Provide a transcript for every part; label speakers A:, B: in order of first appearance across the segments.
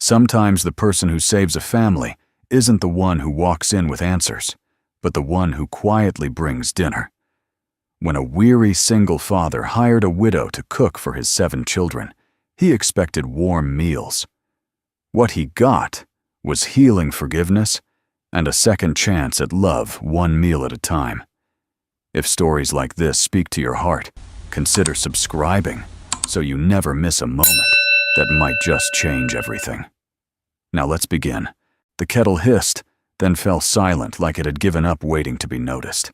A: Sometimes the person who saves a family isn't the one who walks in with answers, but the one who quietly brings dinner. When a weary single father hired a widow to cook for his 7 children, he expected warm meals. What he got was healing forgiveness and a second chance at love, one meal at a time. If stories like this speak to your heart, consider subscribing so you never miss a moment that might just change everything. Now let's begin. The kettle hissed, then fell silent like it had given up waiting to be noticed.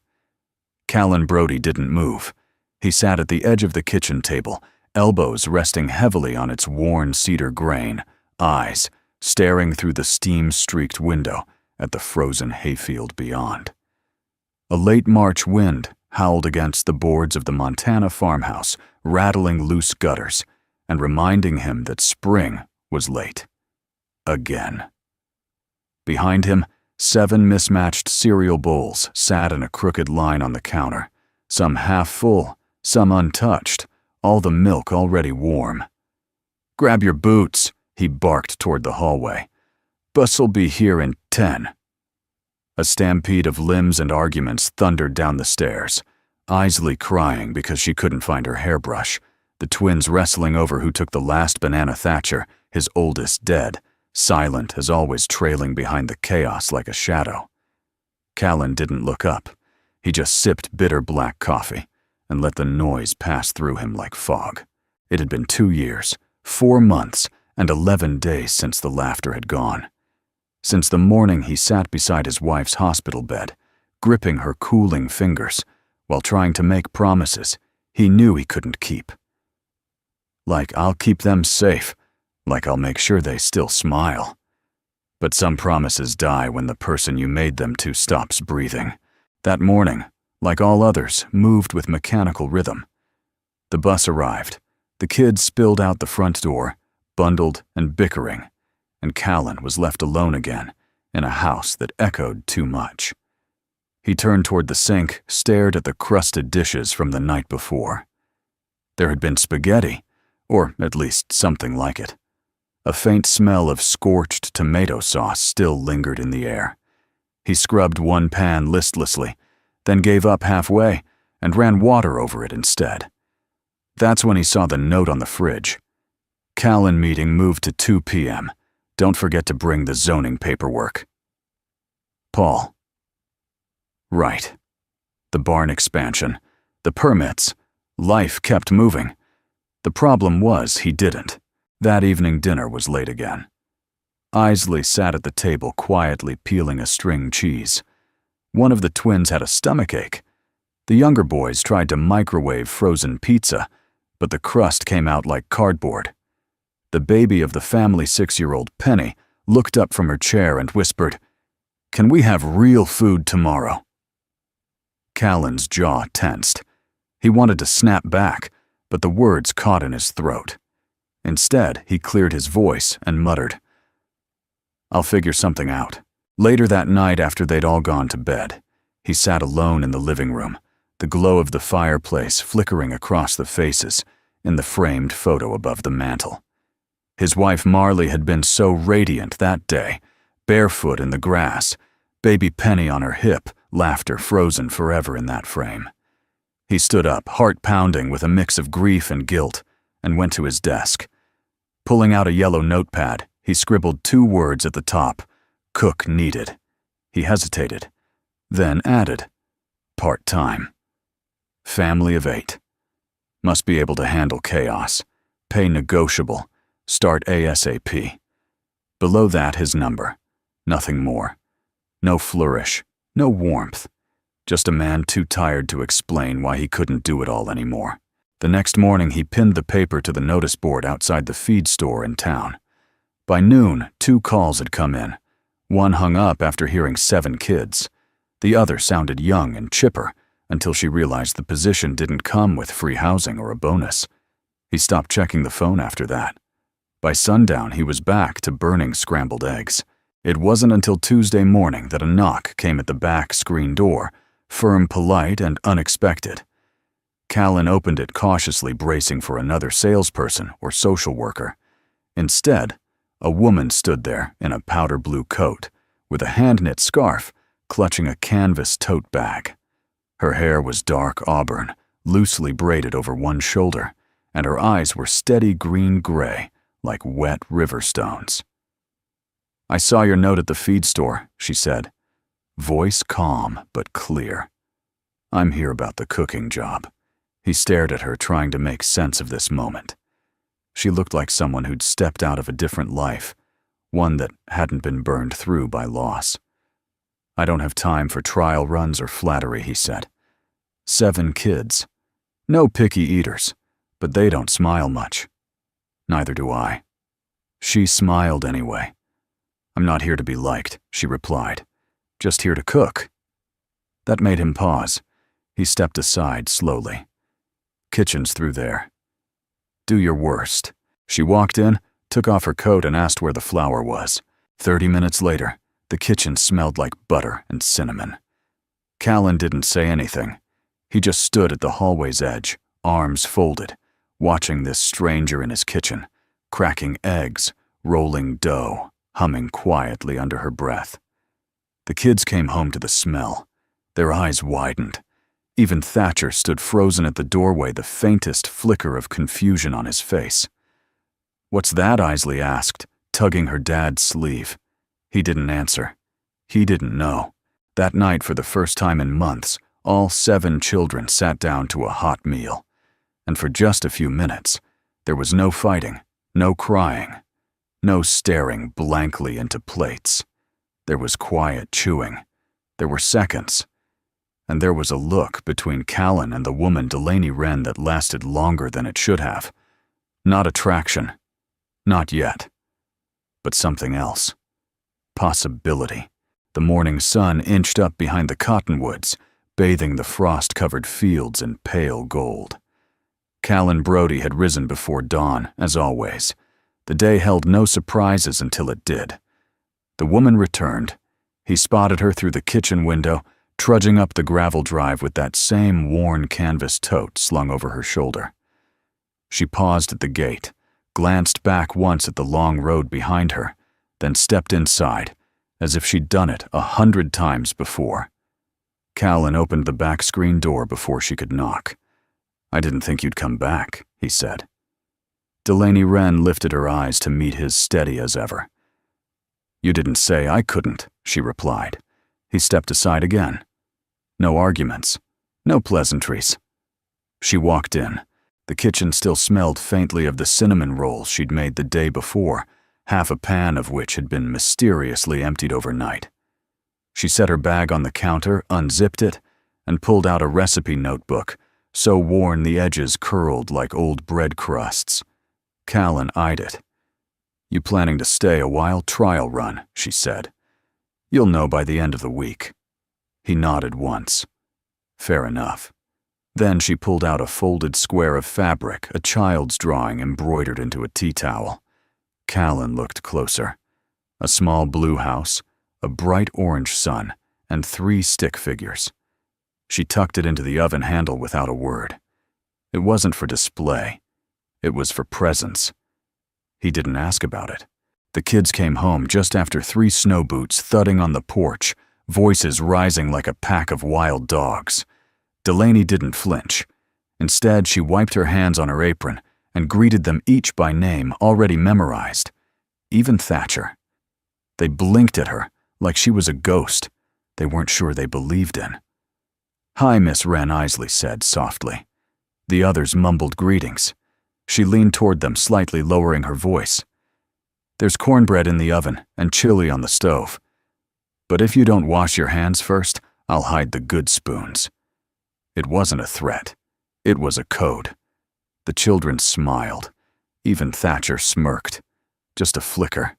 A: Callan Brody didn't move. He sat at the edge of the kitchen table, elbows resting heavily on its worn cedar grain, eyes staring through the steam-streaked window at the frozen hayfield beyond. A late March wind howled against the boards of the Montana farmhouse, rattling loose gutters and reminding him that spring was late. Again. Behind him, 7 mismatched cereal bowls sat in a crooked line on the counter, some half full, some untouched, all the milk already warm. "Grab your boots," he barked toward the hallway. "Bus'll be here in 10. A stampede of limbs and arguments thundered down the stairs, Isley crying because she couldn't find her hairbrush, the twins wrestling over who took the last banana Thatcher, his oldest dead, silent as always trailing behind the chaos like a shadow. Callan didn't look up. He just sipped bitter black coffee and let the noise pass through him like fog. It had been 2 years, 4 months, and 11 days since the laughter had gone. Since the morning he sat beside his wife's hospital bed, gripping her cooling fingers, while trying to make promises he knew he couldn't keep. Like, "I'll keep them safe," like, "I'll make sure they still smile." But some promises die when the person you made them to stops breathing. That morning, like all others, moved with mechanical rhythm. The bus arrived. The kids spilled out the front door, bundled and bickering, and Callan was left alone again in a house that echoed too much. He turned toward the sink, stared at the crusted dishes from the night before. There had been spaghetti, or at least something like it. A faint smell of scorched tomato sauce still lingered in the air. He scrubbed one pan listlessly, then gave up halfway and ran water over it instead. That's when he saw the note on the fridge. Callan meeting moved to 2 p.m. Don't forget to bring the zoning paperwork. Paul. Right. The barn expansion, the permits, life kept moving. The problem was he didn't. That evening dinner was late again. Isley sat at the table quietly peeling a string cheese. One of the twins had a stomachache. The younger boys tried to microwave frozen pizza, but the crust came out like cardboard. The baby of the family 6-year-old Penny looked up from her chair and whispered, "Can we have real food tomorrow?" Callan's jaw tensed. He wanted to snap back, but the words caught in his throat. Instead, he cleared his voice and muttered, "I'll figure something out." Later that night, after they'd all gone to bed, he sat alone in the living room, the glow of the fireplace flickering across the faces in the framed photo above the mantel. His wife Marley had been so radiant that day, barefoot in the grass, baby Penny on her hip, laughter frozen forever in that frame. He stood up, heart pounding with a mix of grief and guilt, and went to his desk. Pulling out a yellow notepad, he scribbled 2 words at the top, "Cook needed." He hesitated, then added, "Part-time. Family of 8. Must be able to handle chaos. Pay negotiable. Start ASAP." Below that, his number. Nothing more. No flourish. No warmth. Just a man too tired to explain why he couldn't do it all anymore. The next morning, he pinned the paper to the notice board outside the feed store in town. By noon, 2 calls had come in. One hung up after hearing 7 kids. The other sounded young and chipper until she realized the position didn't come with free housing or a bonus. He stopped checking the phone after that. By sundown, he was back to burning scrambled eggs. It wasn't until Tuesday morning that a knock came at the back screen door, firm, polite, and unexpected. Callan opened it cautiously, bracing for another salesperson or social worker. Instead, A woman stood there in a powder blue coat, with a hand-knit scarf, clutching a canvas tote bag. Her hair was dark auburn, loosely braided over one shoulder, and her eyes were steady green-gray, like wet river stones. "I saw your note at the feed store," she said, voice calm but clear. "I'm here about the cooking job." He stared at her, trying to make sense of this moment. She looked like someone who'd stepped out of a different life, one that hadn't been burned through by loss. "I don't have time for trial runs or flattery," he said. 7 kids. No picky eaters, but they don't smile much. Neither do I. She smiled anyway. "I'm not here to be liked," she replied. "Just here to cook." That made him pause. He stepped aside slowly. "Kitchen's through there. Do your worst." She walked in, took off her coat, and asked where the flour was. 30 minutes later, the kitchen smelled like butter and cinnamon. Callan didn't say anything. He just stood at the hallway's edge, arms folded, watching this stranger in his kitchen, cracking eggs, rolling dough, humming quietly under her breath. The kids came home to the smell. Their eyes widened. Even Thatcher stood frozen at the doorway, the faintest flicker of confusion on his face. "What's that?" Isley asked, tugging her dad's sleeve. He didn't answer. He didn't know. That night, for the first time in months, all 7 children sat down to a hot meal. And for just a few minutes, there was no fighting, no crying, no staring blankly into plates. There was quiet chewing. There were seconds. And there was a look between Callan and the woman Delaney Wren that lasted longer than it should have. Not attraction. Not yet. But something else. Possibility. The morning sun inched up behind the cottonwoods, bathing the frost-covered fields in pale gold. Callan Brody had risen before dawn, as always. The day held no surprises until it did. The woman returned. He spotted her through the kitchen window, trudging up the gravel drive with that same worn canvas tote slung over her shoulder. She paused at the gate, glanced back once at the long road behind her, then stepped inside, as if she'd done it 100 times before. Callan opened the back screen door before she could knock. "I didn't think you'd come back," he said. Delaney Wren lifted her eyes to meet his steady as ever. "You didn't say I couldn't," she replied. He stepped aside again. No arguments. No pleasantries. She walked in. The kitchen still smelled faintly of the cinnamon rolls she'd made the day before, half a pan of which had been mysteriously emptied overnight. She set her bag on the counter, unzipped it, and pulled out a recipe notebook, so worn the edges curled like old bread crusts. Callan eyed it. "You planning to stay a while? Trial run," she said. "You'll know by the end of the week." He nodded once. Fair enough. Then she pulled out a folded square of fabric, a child's drawing embroidered into a tea towel. Callan looked closer. A small blue house, a bright orange sun, and 3 stick figures. She tucked it into the oven handle without a word. It wasn't for display. It was for presence. He didn't ask about it. The kids came home just after 3 snow boots thudding on the porch, voices rising like a pack of wild dogs. Delaney didn't flinch. Instead, she wiped her hands on her apron and greeted them each by name already memorized. Even Thatcher. They blinked at her like she was a ghost they weren't sure they believed in. "Hi, Miss Wren," Isley said softly. The others mumbled greetings. She leaned toward them, slightly lowering her voice. "There's cornbread in the oven and chili on the stove. But if you don't wash your hands first, I'll hide the good spoons." It wasn't a threat. It was a code. The children smiled. Even Thatcher smirked. Just a flicker.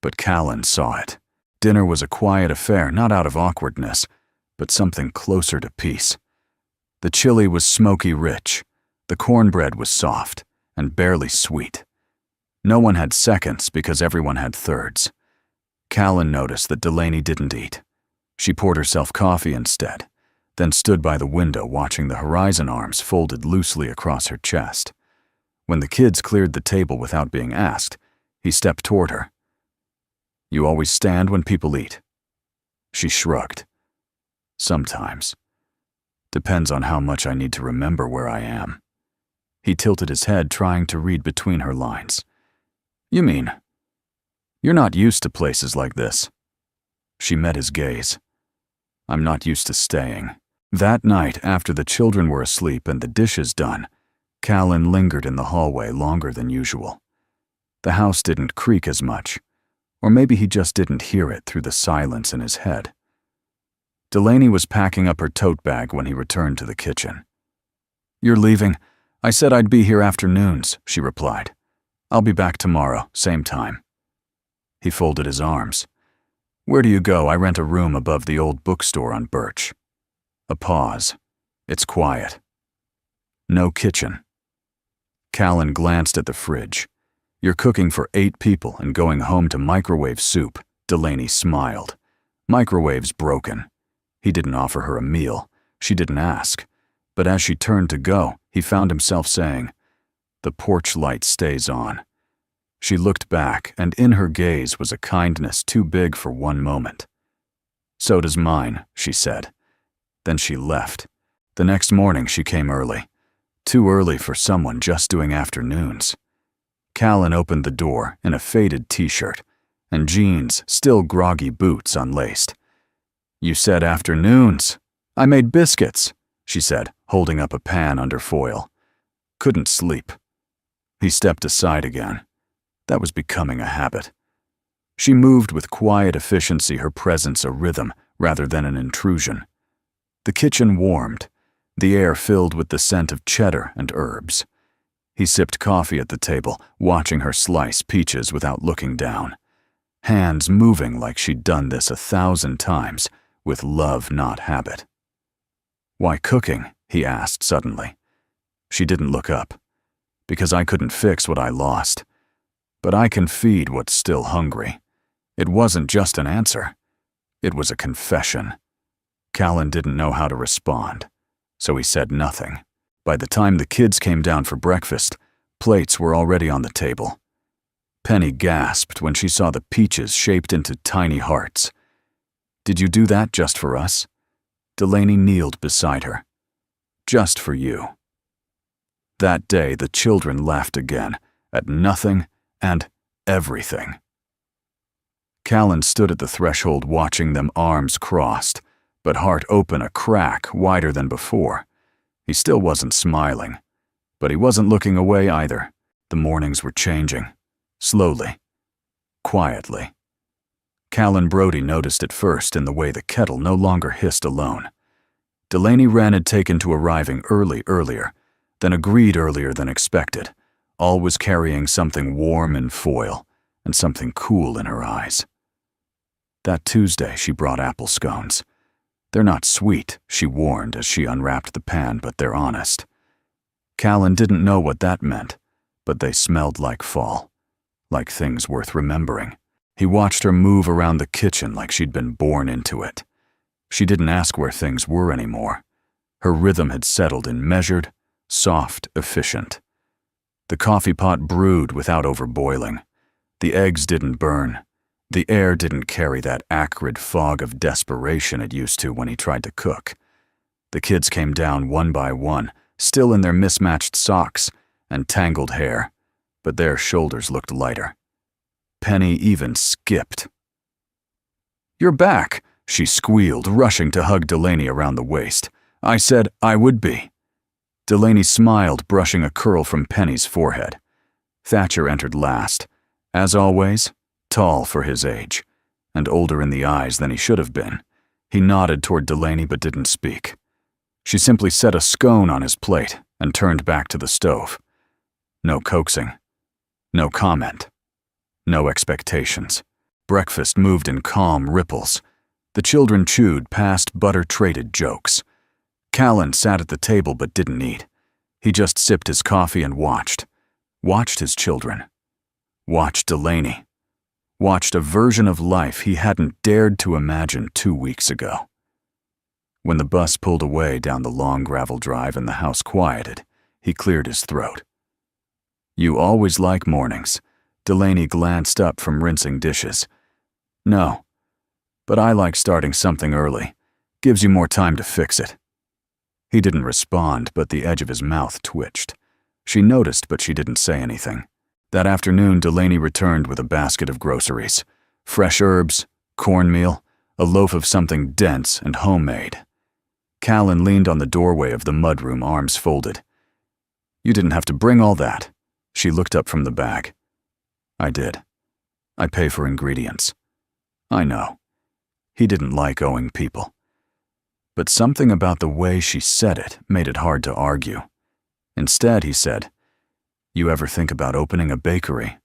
A: But Callan saw it. Dinner was a quiet affair, not out of awkwardness, but something closer to peace. The chili was smoky rich. The cornbread was soft and barely sweet. No one had seconds because everyone had thirds. Callan noticed that Delaney didn't eat. She poured herself coffee instead, then stood by the window watching the horizon arms folded loosely across her chest. When the kids cleared the table without being asked, He stepped toward her. You always stand when people eat? She shrugged. Sometimes. Depends on how much I need to remember where I am. He tilted his head, trying to read between her lines. You mean, you're not used to places like this? She met his gaze. I'm not used to staying. That night, after the children were asleep and the dishes done, Callan lingered in the hallway longer than usual. The house didn't creak as much, or maybe he just didn't hear it through the silence in his head. Delaney was packing up her tote bag when he returned to the kitchen. You're leaving? I said I'd be here afternoons, she replied. I'll be back tomorrow, same time. He folded his arms. Where do you go? I rent a room above the old bookstore on Birch. A pause. It's quiet. No kitchen. Callan glanced at the fridge. You're cooking for 8 people and going home to microwave soup, Delaney smiled. Microwave's broken. He didn't offer her a meal. She didn't ask. But as she turned to go, he found himself saying, The porch light stays on. She looked back, and in her gaze was a kindness too big for one moment. So does mine, she said. Then she left. The next morning she came early. Too early for someone just doing afternoons. Callan opened the door in a faded t-shirt, and jeans, still groggy boots unlaced. You said afternoons. I made biscuits, she said, holding up a pan under foil. Couldn't sleep. He stepped aside again. That was becoming a habit. She moved with quiet efficiency, her presence a rhythm rather than an intrusion. The kitchen warmed, the air filled with the scent of cheddar and herbs. He sipped coffee at the table, watching her slice peaches without looking down. Hands moving like she'd done this 1,000 times, with love not habit. Why cooking? He asked suddenly. She didn't look up. Because I couldn't fix what I lost. But I can feed what's still hungry. It wasn't just an answer. It was a confession. Callan didn't know how to respond, so he said nothing. By the time the kids came down for breakfast, plates were already on the table. Penny gasped when she saw the peaches shaped into tiny hearts. Did you do that just for us? Delaney kneeled beside her. Just for you. That day, the children laughed again, at nothing and everything. Callan stood at the threshold watching them, arms crossed, but heart open a crack wider than before. He still wasn't smiling, but he wasn't looking away either. The mornings were changing, slowly, quietly. Callan Brody noticed it first in the way the kettle no longer hissed alone. Delaney Wren had taken to arriving earlier, then agreed earlier than expected, always carrying something warm in foil and something cool in her eyes. That Tuesday she brought apple scones. They're not sweet, she warned as she unwrapped the pan, but they're honest. Callan didn't know what that meant, but they smelled like fall, like things worth remembering. He watched her move around the kitchen like she'd been born into it. She didn't ask where things were anymore. Her rhythm had settled in measured, soft, efficient. The coffee pot brewed without overboiling. The eggs didn't burn. The air didn't carry that acrid fog of desperation it used to when he tried to cook. The kids came down one by one, still in their mismatched socks and tangled hair, but their shoulders looked lighter. Penny even skipped. You're back, she squealed, rushing to hug Delaney around the waist. I said I would be. Delaney smiled, brushing a curl from Penny's forehead. Thatcher entered last. As always, tall for his age, and older in the eyes than he should have been. He nodded toward Delaney but didn't speak. She simply set a scone on his plate and turned back to the stove. No coaxing. No comment. No expectations. Breakfast moved in calm ripples. The children chewed past butter-traded jokes. Callan sat at the table but didn't eat. He just sipped his coffee and watched. Watched his children. Watched Delaney. Watched a version of life he hadn't dared to imagine 2 weeks ago. When the bus pulled away down the long gravel drive and the house quieted, he cleared his throat. You always like mornings. Delaney glanced up from rinsing dishes. No, but I like starting something early. Gives you more time to fix it. He didn't respond, but the edge of his mouth twitched. She noticed, but she didn't say anything. That afternoon, Delaney returned with a basket of groceries. Fresh herbs, cornmeal, a loaf of something dense and homemade. Callan leaned on the doorway of the mudroom, arms folded. You didn't have to bring all that. She looked up from the bag. I did. I pay for ingredients. I know. He didn't like owing people. But something about the way she said it made it hard to argue. Instead, he said, You ever think about opening a bakery?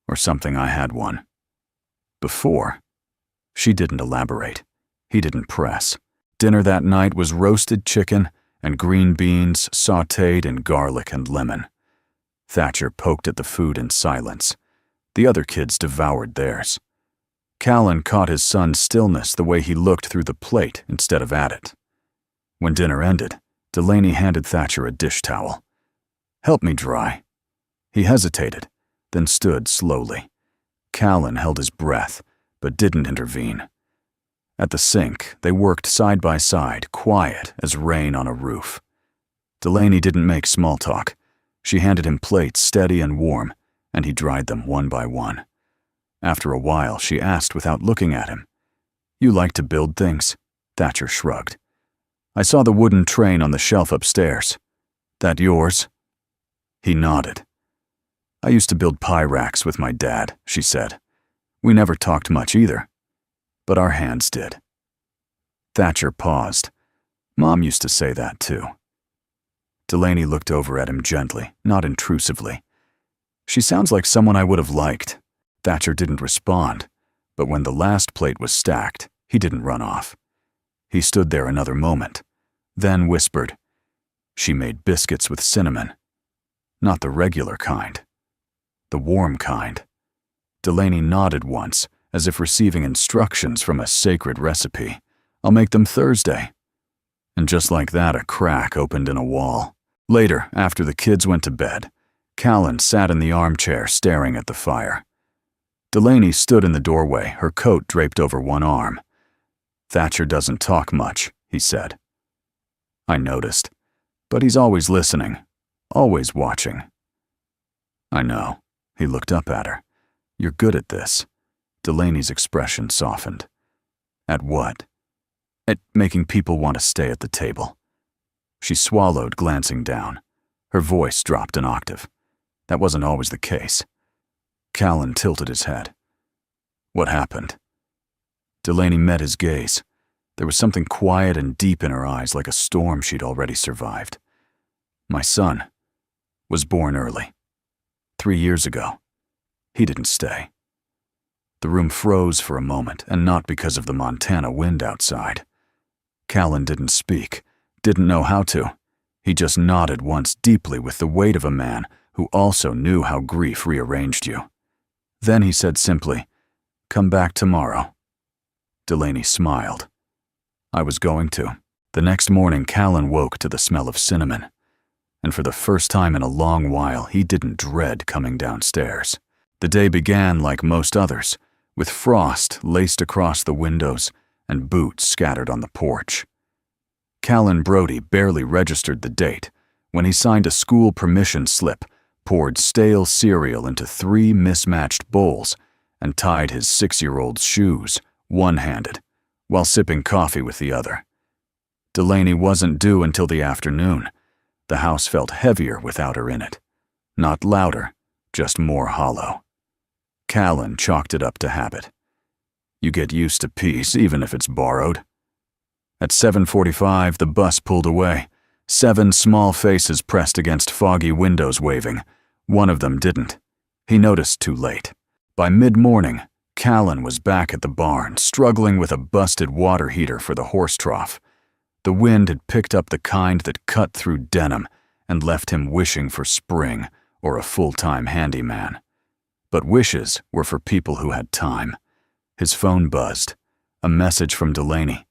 A: Or something? I had one. Before. She didn't elaborate. He didn't press. Dinner that night was roasted chicken and green beans sautéed in garlic and lemon. Thatcher poked at the food in silence. The other kids devoured theirs. Callan caught his son's stillness the way he looked through the plate instead of at it. When dinner ended, Delaney handed Thatcher a dish towel. Help me dry. He hesitated, then stood slowly. Callan held his breath, but didn't intervene. At the sink, they worked side by side, quiet as rain on a roof. Delaney didn't make small talk. She handed him plates steady and warm, and he dried them one by one. After a while, she asked without looking at him, You like to build things? Thatcher shrugged. I saw the wooden train on the shelf upstairs. That yours? He nodded. I used to build pie racks with my dad, she said. We never talked much either, but our hands did. Thatcher paused. Mom used to say that too. Delaney looked over at him gently, not intrusively. She sounds like someone I would have liked. Thatcher didn't respond, but when the last plate was stacked, he didn't run off. He stood there another moment, then whispered, She made biscuits with cinnamon. Not the regular kind. The warm kind. Delaney nodded once, as if receiving instructions from a sacred recipe. I'll make them Thursday. And just like that, a crack opened in a wall. Later, after the kids went to bed, Callan sat in the armchair staring at the fire. Delaney stood in the doorway, her coat draped over one arm. Thatcher doesn't talk much, he said. I noticed. But he's always listening, always watching. I know. He looked up at her. You're good at this. Delaney's expression softened. At what? At making people want to stay at the table. She swallowed, glancing down. Her voice dropped an octave. That wasn't always the case. Callan tilted his head. What happened? Delaney met his gaze. There was something quiet and deep in her eyes, like a storm she'd already survived. My son was born early. 3 years ago. He didn't stay. The room froze for a moment, and not because of the Montana wind outside. Callan didn't speak, didn't know how to. He just nodded once deeply with the weight of a man who also knew how grief rearranged you. Then he said simply, Come back tomorrow. Delaney smiled. I was going to. The next morning, Callan woke to the smell of cinnamon. And for the first time in a long while, he didn't dread coming downstairs. The day began like most others, with frost laced across the windows and boots scattered on the porch. Callan Brody barely registered the date when he signed a school permission slip, poured stale cereal into 3 mismatched bowls, and tied his 6-year-old's shoes, one-handed, while sipping coffee with the other. Delaney wasn't due until the afternoon. The house felt heavier without her in it. Not louder, just more hollow. Callan chalked it up to habit. You get used to peace even if it's borrowed. At 7:45, the bus pulled away. 7 small faces pressed against foggy windows waving. One of them didn't. He noticed too late. By mid-morning, Callan was back at the barn, struggling with a busted water heater for the horse trough. The wind had picked up the kind that cut through denim and left him wishing for spring or a full-time handyman. But wishes were for people who had time. His phone buzzed. A message from Delaney.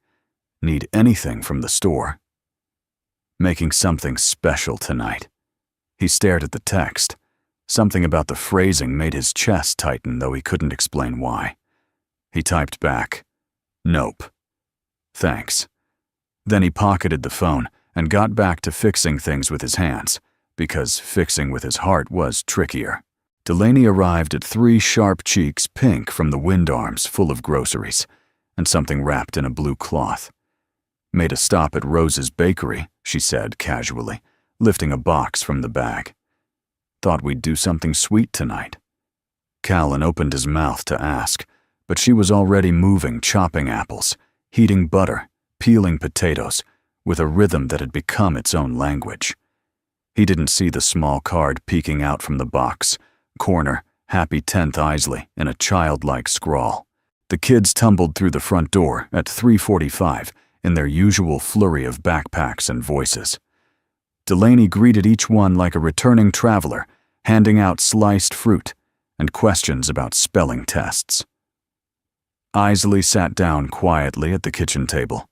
A: Need anything from the store? Making something special tonight. He stared at the text. Something about the phrasing made his chest tighten, though he couldn't explain why. He typed back, "Nope. Thanks." Then he pocketed the phone and got back to fixing things with his hands, because fixing with his heart was trickier. Delaney arrived at 3 sharp cheeks pink from the wind arms full of groceries, and something wrapped in a blue cloth. "Made a stop at Rose's Bakery," she said casually, lifting a box from the bag. "Thought we'd do something sweet tonight." Callan opened his mouth to ask, but she was already moving, chopping apples, heating butter, peeling potatoes, with a rhythm that had become its own language. He didn't see the small card peeking out from the box, corner, Happy 10th Isley, in a childlike scrawl. The kids tumbled through the front door at 3:45 in their usual flurry of backpacks and voices. Delaney greeted each one like a returning traveler, handing out sliced fruit and questions about spelling tests. Isley sat down quietly at the kitchen table.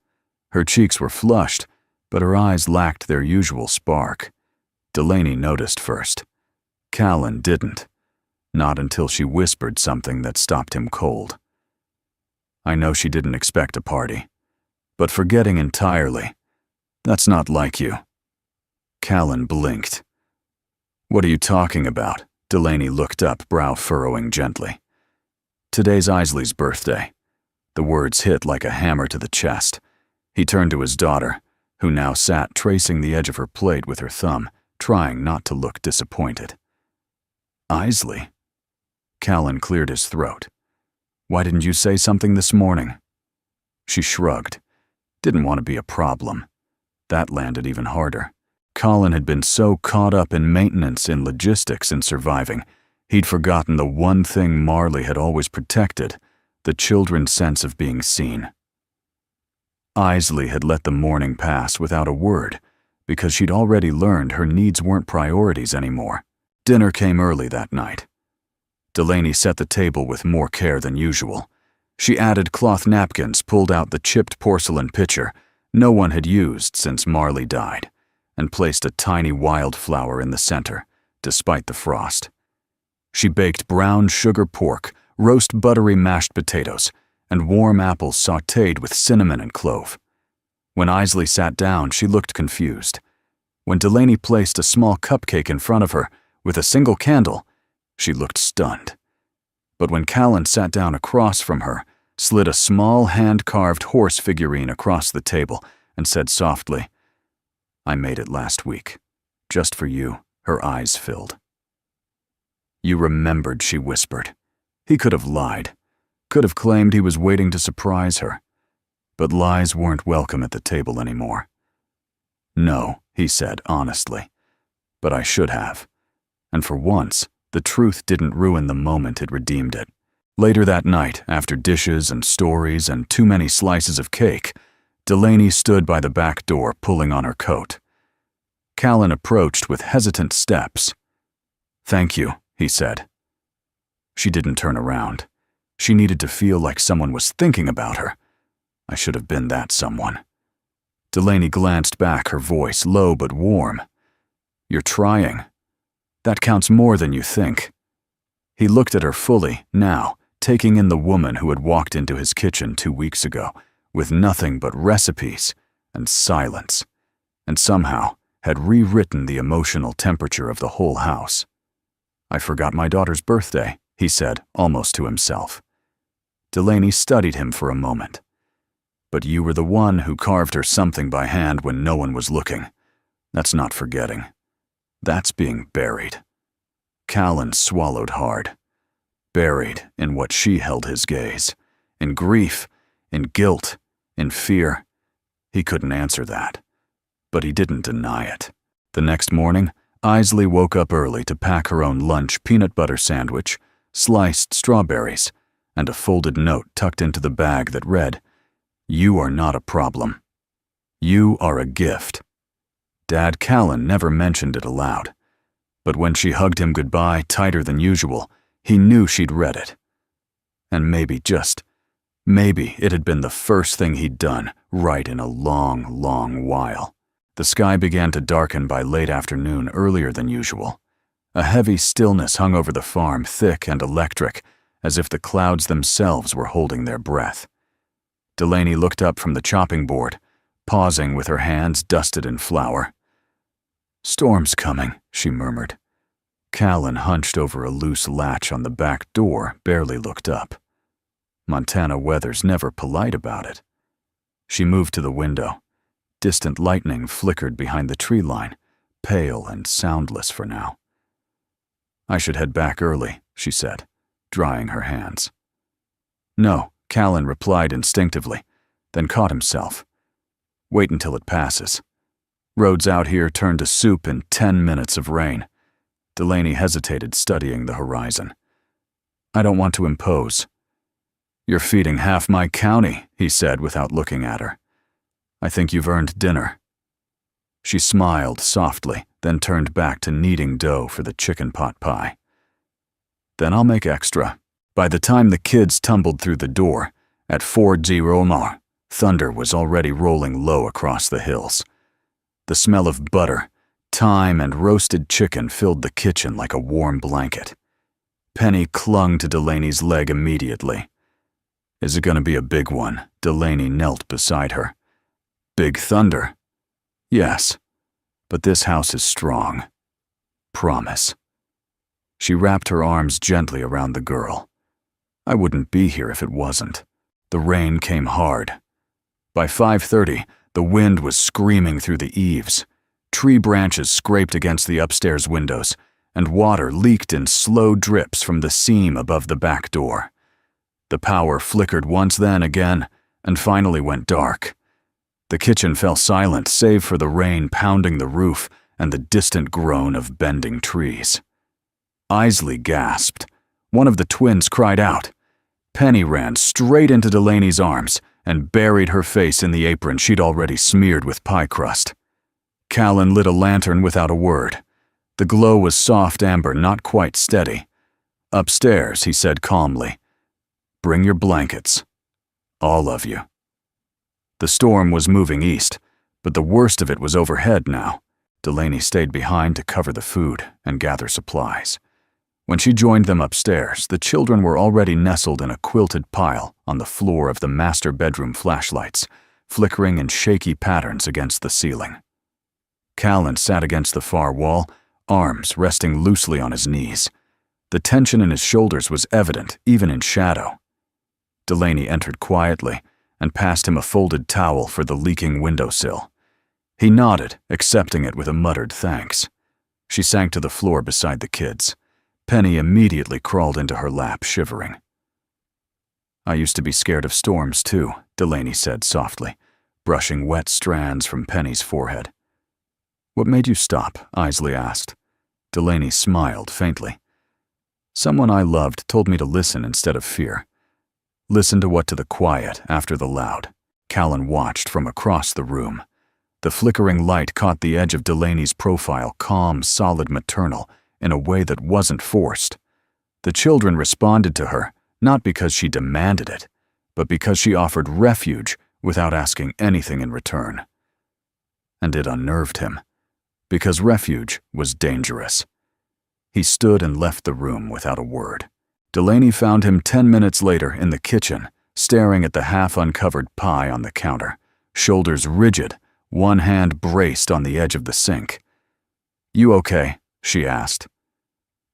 A: Her cheeks were flushed, but her eyes lacked their usual spark. Delaney noticed first. Callan didn't. Not until she whispered something that stopped him cold. "I know she didn't expect a party, but forgetting entirely, that's not like you." Callan blinked. "What are you talking about?" Delaney looked up, brow furrowing gently. "Today's Isley's birthday." The words hit like a hammer to the chest. He turned to his daughter, who now sat tracing the edge of her plate with her thumb, trying not to look disappointed. "Isley?" Callan cleared his throat. "Why didn't you say something this morning?" She shrugged. Didn't want to be a problem. That landed even harder. Colin had been so caught up in maintenance, in logistics, in surviving, he'd forgotten the one thing Marley had always protected, the children's sense of being seen. Isley had let the morning pass without a word, because she'd already learned her needs weren't priorities anymore. Dinner came early that night. Delaney set the table with more care than usual. She added cloth napkins, pulled out the chipped porcelain pitcher no one had used since Marley died, and placed a tiny wildflower in the center, despite the frost. She baked brown sugar pork, roast buttery mashed potatoes, and warm apples sautéed with cinnamon and clove. When Isley sat down, she looked confused. When Delaney placed a small cupcake in front of her, with a single candle, she looked stunned. But when Callan sat down across from her, slid a small hand-carved horse figurine across the table, and said softly, "I made it last week. Just for you," her eyes filled. "You remembered," she whispered. He could have lied, could have claimed he was waiting to surprise her. But lies weren't welcome at the table anymore. "No," he said honestly, "but I should have." And for once, the truth didn't ruin the moment, it redeemed it. Later that night, after dishes and stories and too many slices of cake, Delaney stood by the back door pulling on her coat. Callan approached with hesitant steps. "Thank you," he said. She didn't turn around. She needed to feel like someone was thinking about her. I should have been that someone. Delaney glanced back, her voice low but warm. "You're trying. That counts more than you think." He looked at her fully, now, taking in the woman who had walked into his kitchen 2 weeks ago, with nothing but recipes and silence, and somehow had rewritten the emotional temperature of the whole house. "I forgot my daughter's birthday," he said, almost to himself. Delaney studied him for a moment. "But you were the one who carved her something by hand when no one was looking. That's not forgetting. That's being buried." Callan swallowed hard. Buried in what she held his gaze. In grief, in guilt, in fear. He couldn't answer that. But he didn't deny it. The next morning, Isley woke up early to pack her own lunch peanut butter sandwich, sliced strawberries, and a folded note tucked into the bag that read, "You are not a problem. You are a gift." Dad Callan never mentioned it aloud, but when she hugged him goodbye tighter than usual, he knew she'd read it. And maybe, just maybe, it had been the first thing he'd done right in a long, long while. The sky began to darken by late afternoon, earlier than usual. A heavy stillness hung over the farm, thick and electric, as if the clouds themselves were holding their breath. Delaney looked up from the chopping board, pausing with her hands dusted in flour. "Storm's coming," she murmured. Callan, hunched over a loose latch on the back door, barely looked up. Montana weather's never polite about it. She moved to the window. Distant lightning flickered behind the tree line, pale and soundless for now. "I should head back early," she said, drying her hands. "No," Callan replied instinctively, then caught himself. "Wait until it passes. Roads out here turn to soup in 10 minutes of rain." Delaney hesitated, studying the horizon. "I don't want to impose." "You're feeding half my county," he said without looking at her. "I think you've earned dinner." She smiled softly, then turned back to kneading dough for the chicken pot pie. "Then I'll make extra." By the time the kids tumbled through the door, at Fort Romar, thunder was already rolling low across the hills. The smell of butter, thyme, and roasted chicken filled the kitchen like a warm blanket. Penny clung to Delaney's leg immediately. "Is it going to be a big one?" Delaney knelt beside her. "Big thunder?" "Yes, but this house is strong. Promise." She wrapped her arms gently around the girl. "I wouldn't be here if it wasn't." The rain came hard. By 5:30, the wind was screaming through the eaves. Tree branches scraped against the upstairs windows, and water leaked in slow drips from the seam above the back door. The power flickered once, then again, and finally went dark. The kitchen fell silent, save for the rain pounding the roof and the distant groan of bending trees. Isley gasped. One of the twins cried out. Penny ran straight into Delaney's arms and buried her face in the apron she'd already smeared with pie crust. Callan lit a lantern without a word. The glow was soft amber, not quite steady. "Upstairs," he said calmly. "Bring your blankets. All of you." The storm was moving east, but the worst of it was overhead now. Delaney stayed behind to cover the food and gather supplies. When she joined them upstairs, the children were already nestled in a quilted pile on the floor of the master bedroom flashlights, flickering in shaky patterns against the ceiling. Callan sat against the far wall, arms resting loosely on his knees. The tension in his shoulders was evident, even in shadow. Delaney entered quietly and passed him a folded towel for the leaking windowsill. He nodded, accepting it with a muttered thanks. She sank to the floor beside the kids. Penny immediately crawled into her lap, shivering. "I used to be scared of storms, too," Delaney said softly, brushing wet strands from Penny's forehead. "What made you stop?" Isley asked. Delaney smiled faintly. "Someone I loved told me to listen instead of fear. Listen to the quiet after the loud." Callan watched from across the room. The flickering light caught the edge of Delaney's profile, calm, solid, maternal, in a way that wasn't forced. The children responded to her, not because she demanded it, but because she offered refuge without asking anything in return. And it unnerved him, because refuge was dangerous. He stood and left the room without a word. Delaney found him 10 minutes later in the kitchen, staring at the half-uncovered pie on the counter, shoulders rigid, one hand braced on the edge of the sink. "You okay?" she asked.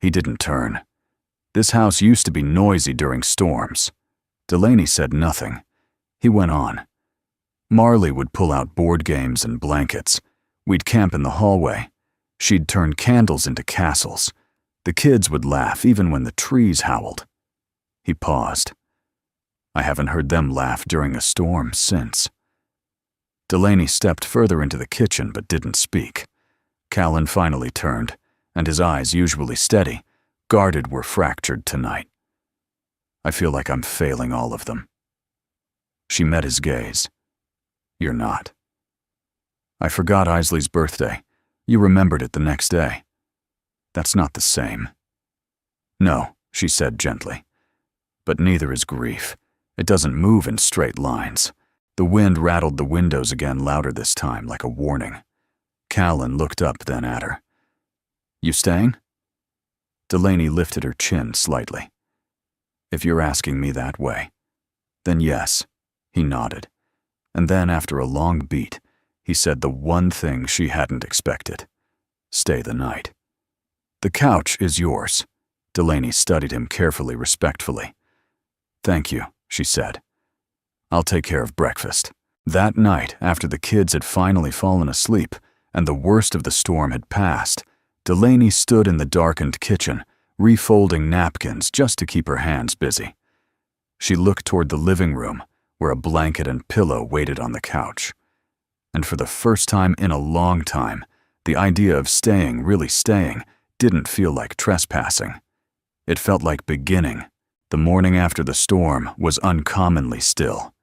A: He didn't turn. This house used to be noisy during storms. Delaney said nothing. He went on. "Marley would pull out board games and blankets. We'd camp in the hallway. She'd turn candles into castles. The kids would laugh even when the trees howled." He paused. "I haven't heard them laugh during a storm since." Delaney stepped further into the kitchen but didn't speak. Callan finally turned, and his eyes, usually steady, guarded, were fractured tonight. "I feel like I'm failing all of them." She met his gaze. "You're not." "I forgot Isley's birthday. You remembered it the next day." "That's not the same." "No," she said gently. "But neither is grief. It doesn't move in straight lines." The wind rattled the windows again, louder this time, like a warning. Callan looked up then at her. "You staying?" Delaney lifted her chin slightly. If you're asking me that way, then yes, he nodded. And then, after a long beat, he said the one thing she hadn't expected. Stay the night. The couch is yours. Delaney studied him carefully, respectfully. Thank you, she said. I'll take care of breakfast. That night, after the kids had finally fallen asleep and the worst of the storm had passed, Delaney stood in the darkened kitchen, refolding napkins just to keep her hands busy. She looked toward the living room, where a blanket and pillow waited on the couch. And for the first time in a long time, the idea of staying, really staying, didn't feel like trespassing. It felt like beginning. The morning after the storm was uncommonly still.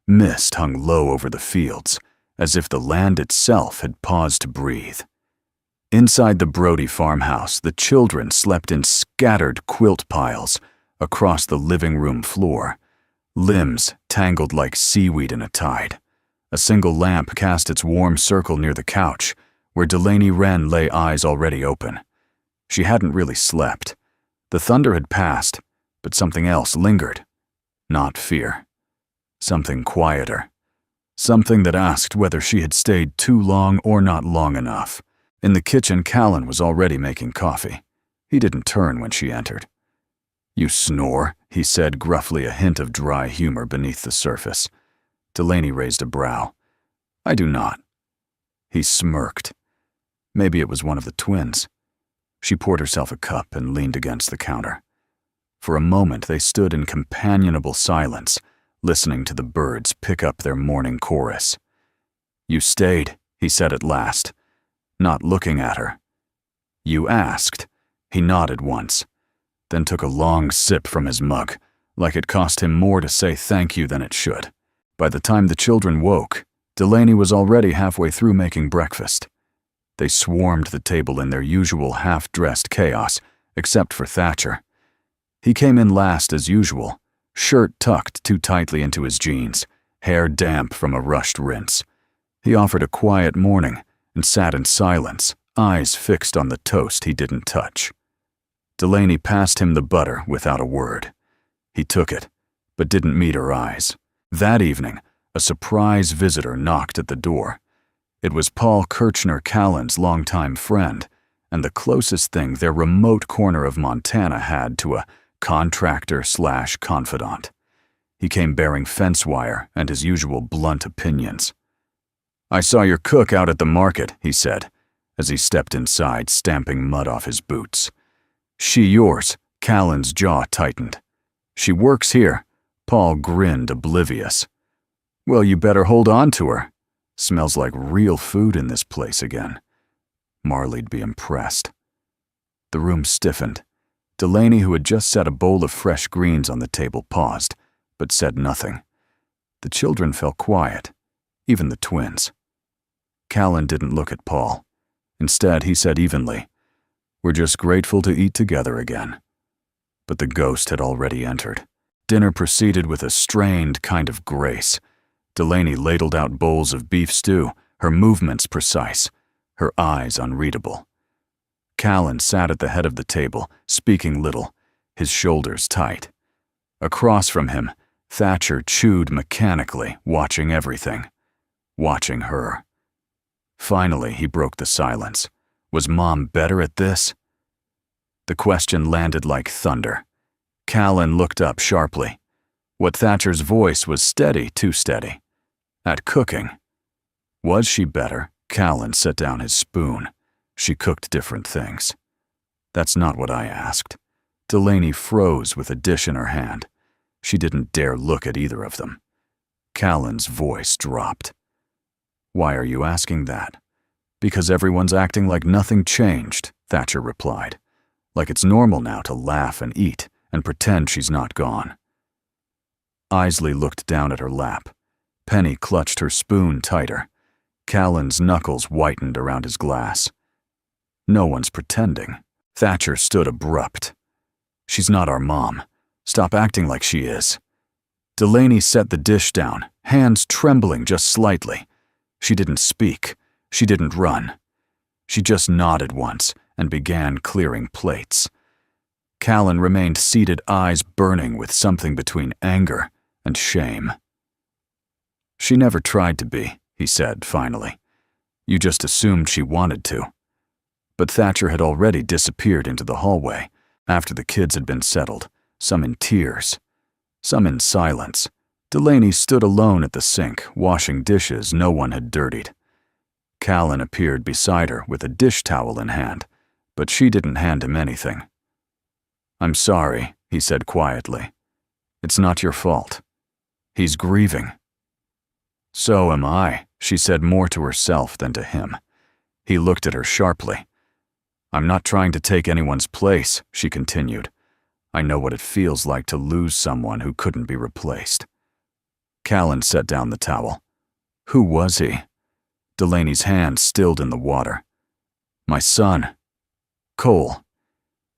A: Mist hung low over the fields, as if the land itself had paused to breathe. Inside the Brody farmhouse, the children slept in scattered quilt piles across the living room floor, limbs tangled like seaweed in a tide. A single lamp cast its warm circle near the couch, where Delaney Wren lay, eyes already open. She hadn't really slept. The thunder had passed, but something else lingered. Not fear. Something quieter. Something that asked whether she had stayed too long or not long enough. In the kitchen, Callan was already making coffee. He didn't turn when she entered. You snore, he said gruffly, a hint of dry humor beneath the surface. Delaney raised a brow. I do not. He smirked. Maybe it was one of the twins. She poured herself a cup and leaned against the counter. For a moment they stood in companionable silence, listening to the birds pick up their morning chorus. You stayed, he said at last, not looking at her. You asked. He nodded once, then took a long sip from his mug, like it cost him more to say thank you than it should. By the time the children woke, Delaney was already halfway through making breakfast. They swarmed the table in their usual half-dressed chaos, except for Thatcher. He came in last as usual, shirt tucked too tightly into his jeans, hair damp from a rushed rinse. He offered a quiet morning and sat in silence, eyes fixed on the toast he didn't touch. Delaney passed him the butter without a word. He took it, but didn't meet her eyes. That evening, a surprise visitor knocked at the door. It was Paul Kirchner, Callan's longtime friend, and the closest thing their remote corner of Montana had to a contractor/confidant. He came bearing fence wire and his usual blunt opinions. I saw your cook out at the market, he said, as he stepped inside, stamping mud off his boots. She yours? Callan's jaw tightened. She works here. Paul grinned, oblivious. Well, you better hold on to her. Smells like real food in this place again. Marley'd be impressed. The room stiffened. Delaney, who had just set a bowl of fresh greens on the table, paused, but said nothing. The children fell quiet, even the twins. Callan didn't look at Paul. Instead, he said evenly, We're just grateful to eat together again. But the ghost had already entered. Dinner proceeded with a strained kind of grace. Delaney ladled out bowls of beef stew, her movements precise, her eyes unreadable. Callan sat at the head of the table, speaking little, his shoulders tight. Across from him, Thatcher chewed mechanically, watching everything. Watching her. Finally, he broke the silence. Was Mom better at this? The question landed like thunder. Callan looked up sharply. What Thatcher's voice was steady, too steady. At cooking. Was she better? Callan set down his spoon. She cooked different things. That's not what I asked. Delaney froze with a dish in her hand. She didn't dare look at either of them. Callan's voice dropped. Why are you asking that? Because everyone's acting like nothing changed, Thatcher replied. Like it's normal now to laugh and eat and pretend she's not gone. Isley looked down at her lap. Penny clutched her spoon tighter. Callan's knuckles whitened around his glass. No one's pretending. Thatcher stood abrupt. She's not our mom. Stop acting like she is. Delaney set the dish down, hands trembling just slightly. She didn't speak. She didn't run. She just nodded once and began clearing plates. Callan remained seated, eyes burning with something between anger and shame. "She never tried to be," he said finally. "You just assumed she wanted to." But Thatcher had already disappeared into the hallway after the kids had been settled, some in tears, some in silence. Delaney stood alone at the sink, washing dishes no one had dirtied. Callan appeared beside her with a dish towel in hand, but she didn't hand him anything. "I'm sorry," he said quietly. "It's not your fault. He's grieving." "So am I," she said, more to herself than to him. He looked at her sharply. "I'm not trying to take anyone's place," she continued. "I know what it feels like to lose someone who couldn't be replaced." Callan set down the towel. "Who was he?" Delaney's hand stilled in the water. "My son. Cole.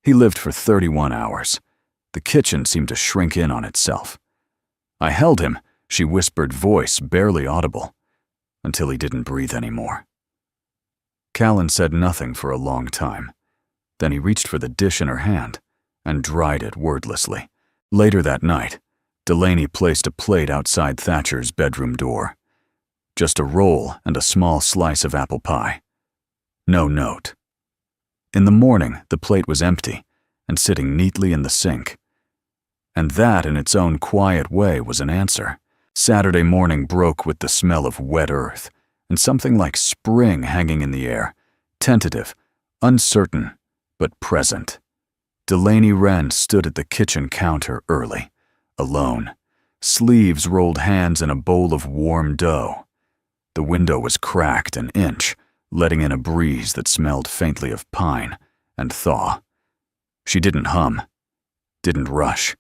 A: He lived for 31 hours. The kitchen seemed to shrink in on itself. I held him," she whispered, voice barely audible, "until he didn't breathe anymore." Callan said nothing for a long time. Then he reached for the dish in her hand and dried it wordlessly. Later that night, Delaney placed a plate outside Thatcher's bedroom door. Just a roll and a small slice of apple pie. No note. In the morning, the plate was empty and sitting neatly in the sink. And that, in its own quiet way, was an answer. Saturday morning broke with the smell of wet earth and something like spring hanging in the air, tentative, uncertain, but present. Delaney Wren stood at the kitchen counter early, alone, sleeves rolled, hands in a bowl of warm dough. The window was cracked an inch, letting in a breeze that smelled faintly of pine and thaw. She didn't hum, didn't rush.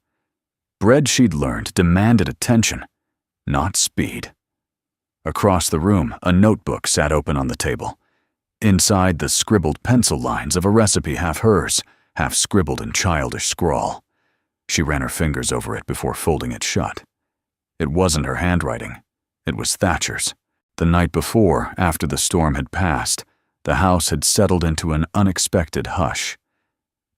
A: Bread, she'd learned, demanded attention, not speed. Across the room, a notebook sat open on the table. Inside, the scribbled pencil lines of a recipe, half hers, half scribbled in childish scrawl. She ran her fingers over it before folding it shut. It wasn't her handwriting. It was Thatcher's. The night before, after the storm had passed, the house had settled into an unexpected hush.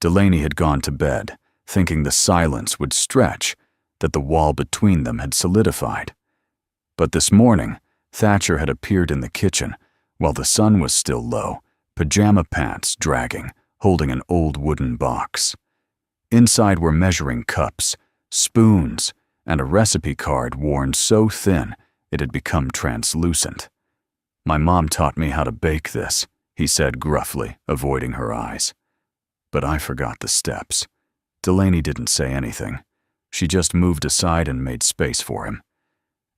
A: Delaney had gone to bed, thinking the silence would stretch, that the wall between them had solidified. But this morning, Thatcher had appeared in the kitchen, while the sun was still low, pajama pants dragging, holding an old wooden box. Inside were measuring cups, spoons, and a recipe card worn so thin it had become translucent. "My mom taught me how to bake this," he said gruffly, avoiding her eyes. But I forgot the steps. Delaney didn't say anything. She just moved aside and made space for him.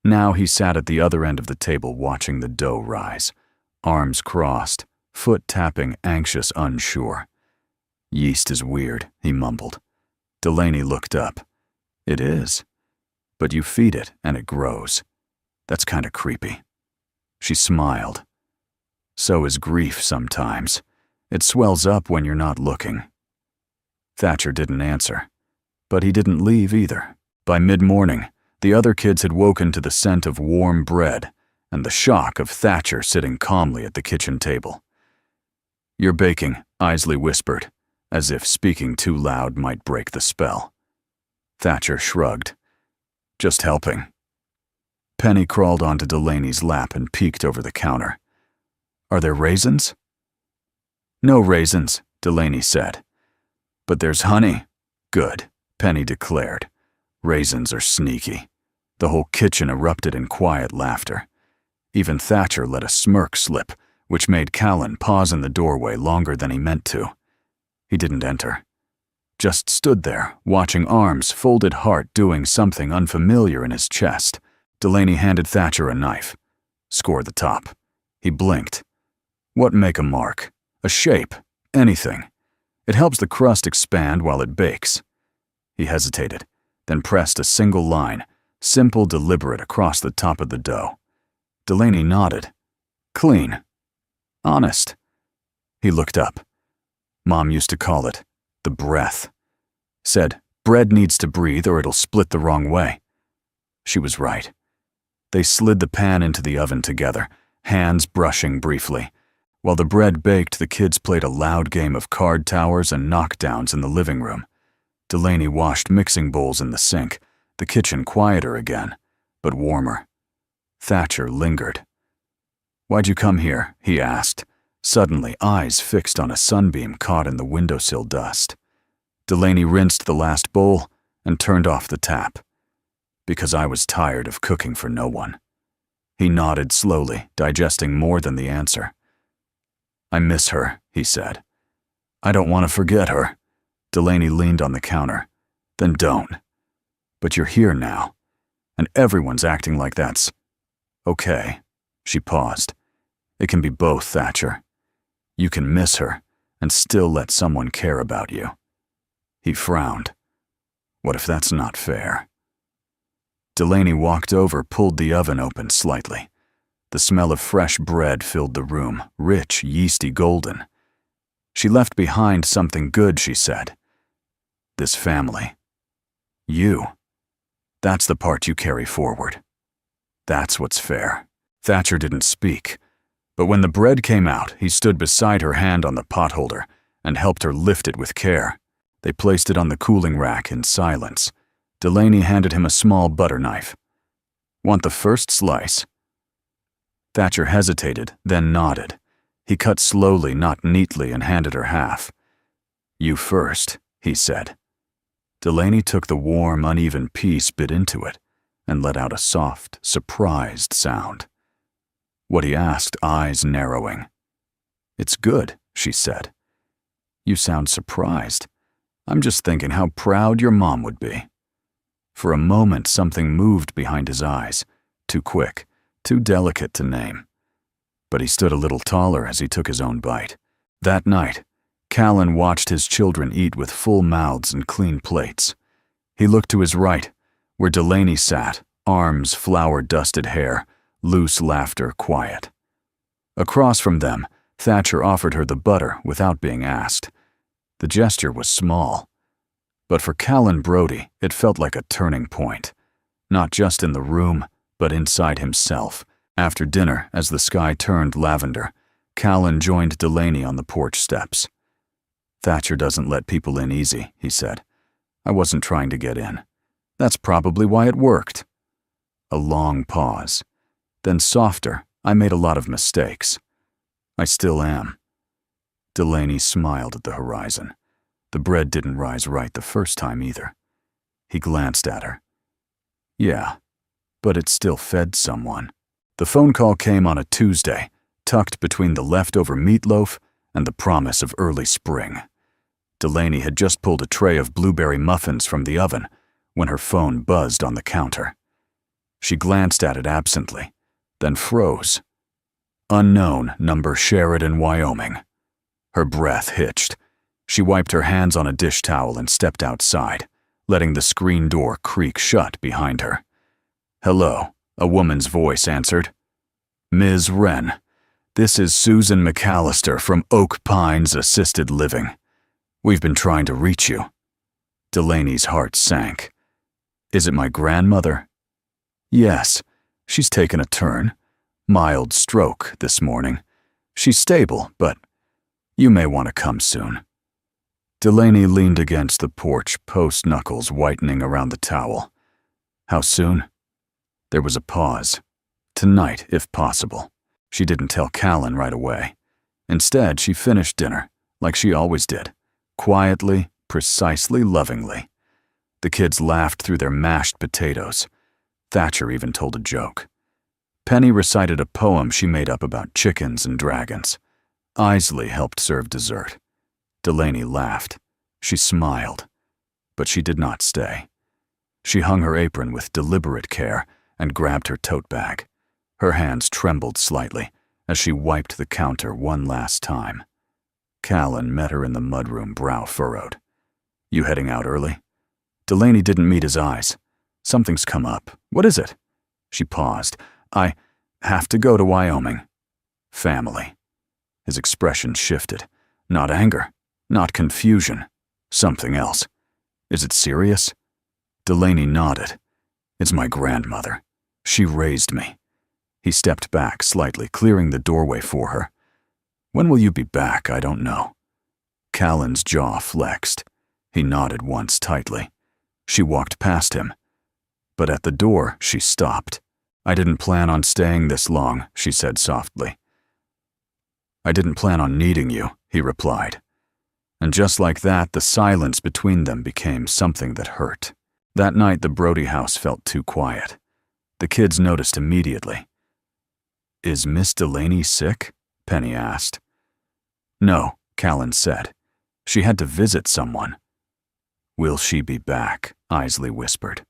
A: Now he sat at the other end of the table watching the dough rise, arms crossed, foot tapping, anxious, unsure. "Yeast is weird," he mumbled. Delaney looked up. "It is. But you feed it and it grows. That's kind of creepy." She smiled. "So is grief sometimes. It swells up when you're not looking." Thatcher didn't answer. But he didn't leave either. By mid-morning, the other kids had woken to the scent of warm bread and the shock of Thatcher sitting calmly at the kitchen table. "You're baking," Isley whispered, as if speaking too loud might break the spell. Thatcher shrugged. "Just helping." Penny crawled onto Delaney's lap and peeked over the counter. "Are there raisins?" "No raisins," Delaney said. "But there's honey." "Good," Penny declared. "Raisins are sneaky." The whole kitchen erupted in quiet laughter. Even Thatcher let a smirk slip, which made Callan pause in the doorway longer than he meant to. He didn't enter. Just stood there, watching, arms, folded, heart doing something unfamiliar in his chest. Delaney handed Thatcher a knife. "Score the top." He blinked. "What make a mark? A shape? Anything. It helps the crust expand while it bakes." He hesitated, then pressed a single line, simple, deliberate, across the top of the dough. Delaney nodded. "Clean. Honest." He looked up. Mom used to call it the breath. Said, bread needs to breathe or it'll split the wrong way. She was right. They slid the pan into the oven together, hands brushing briefly. While the bread baked, the kids played a loud game of card towers and knockdowns in the living room. Delaney washed mixing bowls in the sink, the kitchen quieter again, but warmer. Thatcher lingered. "Why'd you come here?" he asked, suddenly eyes fixed on a sunbeam caught in the windowsill dust. Delaney rinsed the last bowl and turned off the tap. "Because I was tired of cooking for no one." He nodded slowly, digesting more than the answer. "I miss her," he said. "I don't want to forget her." Delaney leaned on the counter. "Then don't. But you're here now, and everyone's acting like that's okay." She paused. "It can be both, Thatcher. You can miss her and still let someone care about you." He frowned. "What if that's not fair?" Delaney walked over, pulled the oven open slightly. The smell of fresh bread filled the room, rich, yeasty golden. She left behind something good, she said. "This family. You. That's the part you carry forward. That's what's fair." Thatcher didn't speak, but when the bread came out, he stood beside her, hand on the potholder, and helped her lift it with care. They placed it on the cooling rack in silence. Delaney handed him a small butter knife. "Want the first slice?" Thatcher hesitated, then nodded. He cut slowly, not neatly, and handed her half. "You first," he said. Delaney took the warm, uneven piece, bit into it, and let out a soft, surprised sound. What he asked, eyes narrowing. "It's good," she said. "You sound surprised. I'm just thinking how proud your mom would be." For a moment, something moved behind his eyes, too quick, too delicate to name. But he stood a little taller as he took his own bite. That night, Callan watched his children eat with full mouths and clean plates. He looked to his right, where Delaney sat, arms, flour-dusted hair, loose laughter, quiet. Across from them, Thatcher offered her the butter without being asked. The gesture was small, but for Callan Brody, it felt like a turning point, not just in the room, but inside himself. After dinner, as the sky turned lavender, Callan joined Delaney on the porch steps. "Thatcher doesn't let people in easy," he said. "I wasn't trying to get in. That's probably why it worked." A long pause. Then softer, "I made a lot of mistakes. I still am." Delaney smiled at the horizon. The bread didn't rise right the first time either. He glanced at her. "Yeah, but it still fed someone." The phone call came on a Tuesday, tucked between the leftover meatloaf and the promise of early spring. Delaney had just pulled a tray of blueberry muffins from the oven when her phone buzzed on the counter. She glanced at it absently, then froze. Unknown number, Sheridan, Wyoming. Her breath hitched. She wiped her hands on a dish towel and stepped outside, letting the screen door creak shut behind her. "Hello," a woman's voice answered. "Ms. Wren, this is Susan McAllister from Oak Pines Assisted Living. We've been trying to reach you." Delaney's heart sank. "Is it my grandmother?" "Yes, she's taken a turn. Mild stroke this morning. She's stable, but you may want to come soon." Delaney leaned against the porch, post knuckles whitening around the towel. "How soon?" There was a pause. "Tonight, if possible." She didn't tell Callan right away. Instead, she finished dinner, like she always did, quietly, precisely, lovingly. The kids laughed through their mashed potatoes. Thatcher even told a joke. Penny recited a poem she made up about chickens and dragons. Isley helped serve dessert. Delaney laughed. She smiled. But she did not stay. She hung her apron with deliberate care and grabbed her tote bag. Her hands trembled slightly as she wiped the counter one last time. Callan met her in the mudroom, brow furrowed. "You heading out early?" Delaney didn't meet his eyes. "Something's come up. What is it?" She paused. "I have to go to Wyoming. Family." His expression shifted. Not anger, not confusion. Something else. "Is it serious?" Delaney nodded. "It's my grandmother. She raised me." He stepped back slightly, clearing the doorway for her. "When will you be back? I don't know." Callan's jaw flexed. He nodded once tightly. She walked past him. But at the door, she stopped. "I didn't plan on staying this long," she said softly. "I didn't plan on needing you," he replied. And just like that, the silence between them became something that hurt. That night, the Brody house felt too quiet. The kids noticed immediately. "Is Miss Delaney sick?" Penny asked. "No," Callan said. "She had to visit someone." "Will she be back?" Isley whispered.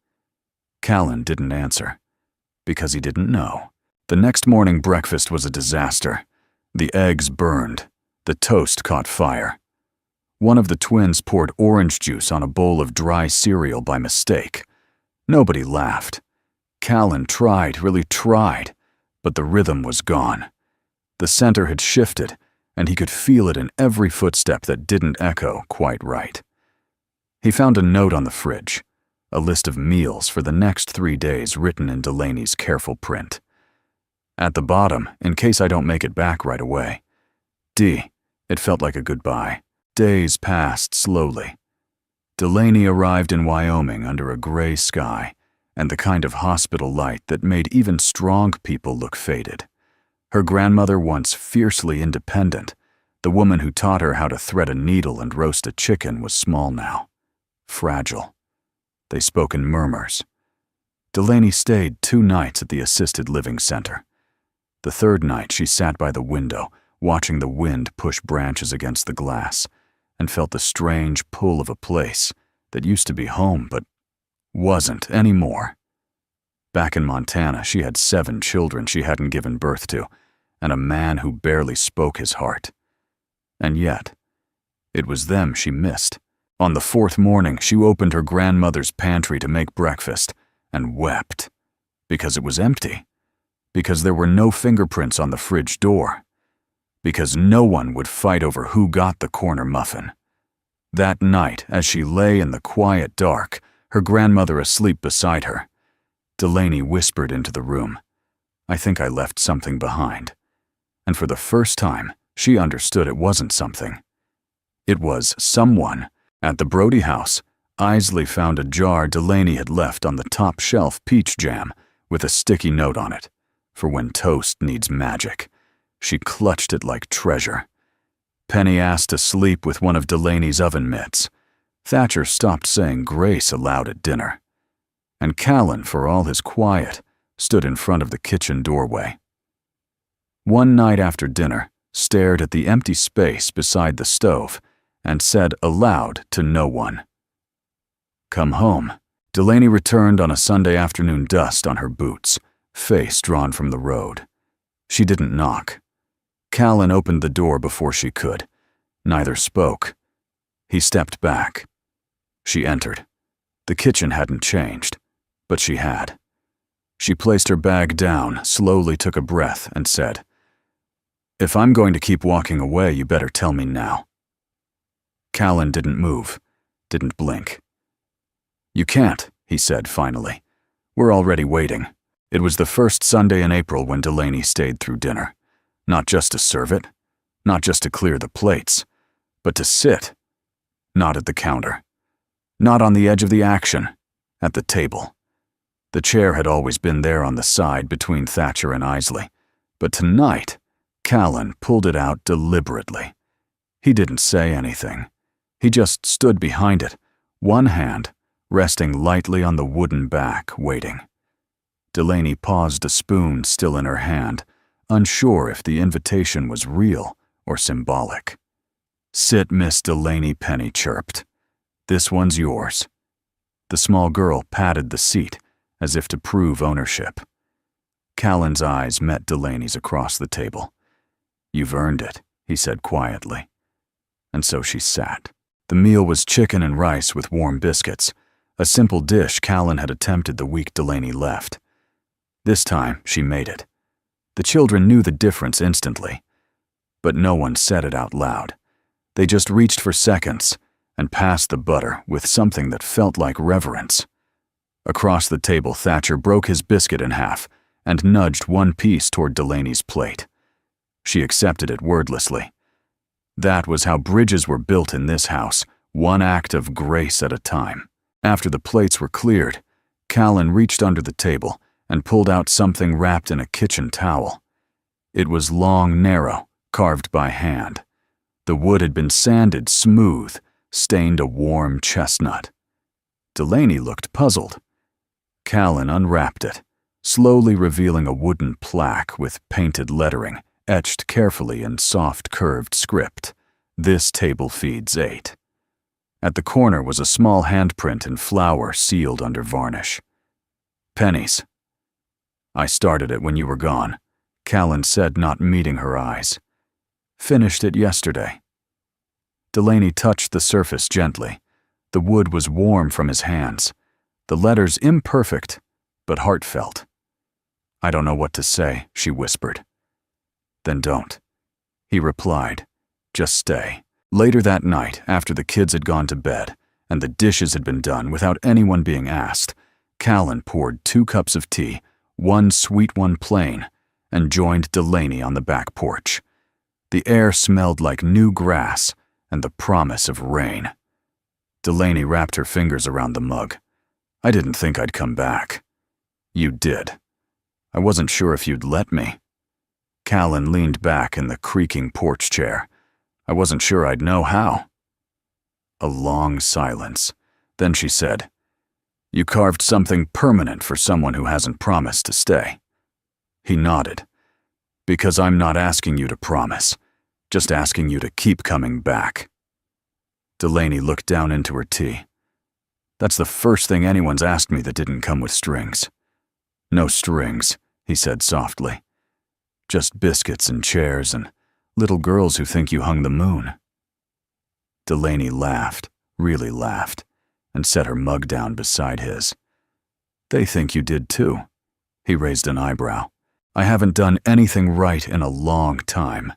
A: Callan didn't answer, because he didn't know. The next morning breakfast was a disaster. The eggs burned. The toast caught fire. One of the twins poured orange juice on a bowl of dry cereal by mistake. Nobody laughed. Callan really tried, but the rhythm was gone. The center had shifted, and he could feel it in every footstep that didn't echo quite right. He found a note on the fridge, a list of meals for the next 3 days written in Delaney's careful print. At the bottom, in case I don't make it back right away. D. It felt like a goodbye. Days passed slowly. Delaney arrived in Wyoming under a gray sky and the kind of hospital light that made even strong people look faded. Her grandmother, once fiercely independent, the woman who taught her how to thread a needle and roast a chicken, was small now, fragile. They spoke in murmurs. Delaney stayed 2 nights at the assisted living center. The 3rd night, she sat by the window, watching the wind push branches against the glass, and felt the strange pull of a place that used to be home but wasn't anymore. Back in Montana, she had 7 children she hadn't given birth to, and a man who barely spoke his heart. And yet, it was them she missed. On the 4th morning, she opened her grandmother's pantry to make breakfast and wept, because it was empty, because there were no fingerprints on the fridge door, because no one would fight over who got the corner muffin. That night, as she lay in the quiet dark, her grandmother asleep beside her, Delaney whispered into the room, "I think I left something behind." And for the first time, she understood it wasn't something. It was someone. At the Brody house, Isley found a jar Delaney had left on the top shelf peach jam with a sticky note on it, for when toast needs magic. She clutched it like treasure. Penny asked to sleep with one of Delaney's oven mitts. Thatcher stopped saying grace aloud at dinner. And Callan, for all his quiet, stood in front of the kitchen doorway. One night after dinner, stared at the empty space beside the stove and said aloud to no one, "Come home." Delaney returned on a Sunday afternoon, dust on her boots, face drawn from the road. She didn't knock. Callan opened the door before she could. Neither spoke. He stepped back. She entered. The kitchen hadn't changed, but she had. She placed her bag down, slowly took a breath, and said, "If I'm going to keep walking away, you better tell me now." Callan didn't move, didn't blink. "You can't," he said finally. "We're already waiting." It was the first Sunday in April when Delaney stayed through dinner. Not just to serve it, not just to clear the plates, but to sit. Not at the counter. Not on the edge of the action. At the table. The chair had always been there on the side between Thatcher and Isley, but tonight, Callan pulled it out deliberately. He didn't say anything. He just stood behind it, one hand resting lightly on the wooden back, waiting. Delaney paused, a spoon still in her hand, unsure if the invitation was real or symbolic. "Sit, Miss Delaney," Penny chirped. "This one's yours." The small girl patted the seat, as if to prove ownership. Callan's eyes met Delaney's across the table. "You've earned it," he said quietly. And so she sat. The meal was chicken and rice with warm biscuits, a simple dish Callan had attempted the week Delaney left. This time, she made it. The children knew the difference instantly, but no one said it out loud. They just reached for seconds and passed the butter with something that felt like reverence. Across the table, Thatcher broke his biscuit in half and nudged one piece toward Delaney's plate. She accepted it wordlessly. That was how bridges were built in this house, one act of grace at a time. After the plates were cleared, Callan reached under the table and pulled out something wrapped in a kitchen towel. It was long, narrow, carved by hand. The wood had been sanded smooth, stained a warm chestnut. Delaney looked puzzled. Callan unwrapped it, slowly revealing a wooden plaque with painted lettering etched carefully in soft curved script. "This table feeds 8." At the corner was a small handprint in flour sealed under varnish. "Pennies. I started it when you were gone," Callan said, not meeting her eyes. "Finished it yesterday." Delaney touched the surface gently. The wood was warm from his hands. The letters imperfect, but heartfelt. "I don't know what to say," she whispered. "Then don't," he replied. "Just stay." Later that night, after the kids had gone to bed and the dishes had been done without anyone being asked, Callan poured 2 cups of tea, 1 sweet, 1 plain, and joined Delaney on the back porch. The air smelled like new grass and the promise of rain. Delaney wrapped her fingers around the mug. "I didn't think I'd come back." "You did. I wasn't sure if you'd let me." Callan leaned back in the creaking porch chair. "I wasn't sure I'd know how." A long silence. Then she said, "You carved something permanent for someone who hasn't promised to stay." He nodded. "Because I'm not asking you to promise, just asking you to keep coming back." Delaney looked down into her tea. "That's the first thing anyone's asked me that didn't come with strings." "No strings," he said softly. "Just biscuits and chairs and little girls who think you hung the moon." Delaney laughed, really laughed, and set her mug down beside his. "They think you did too." He raised an eyebrow. "I haven't done anything right in a long time."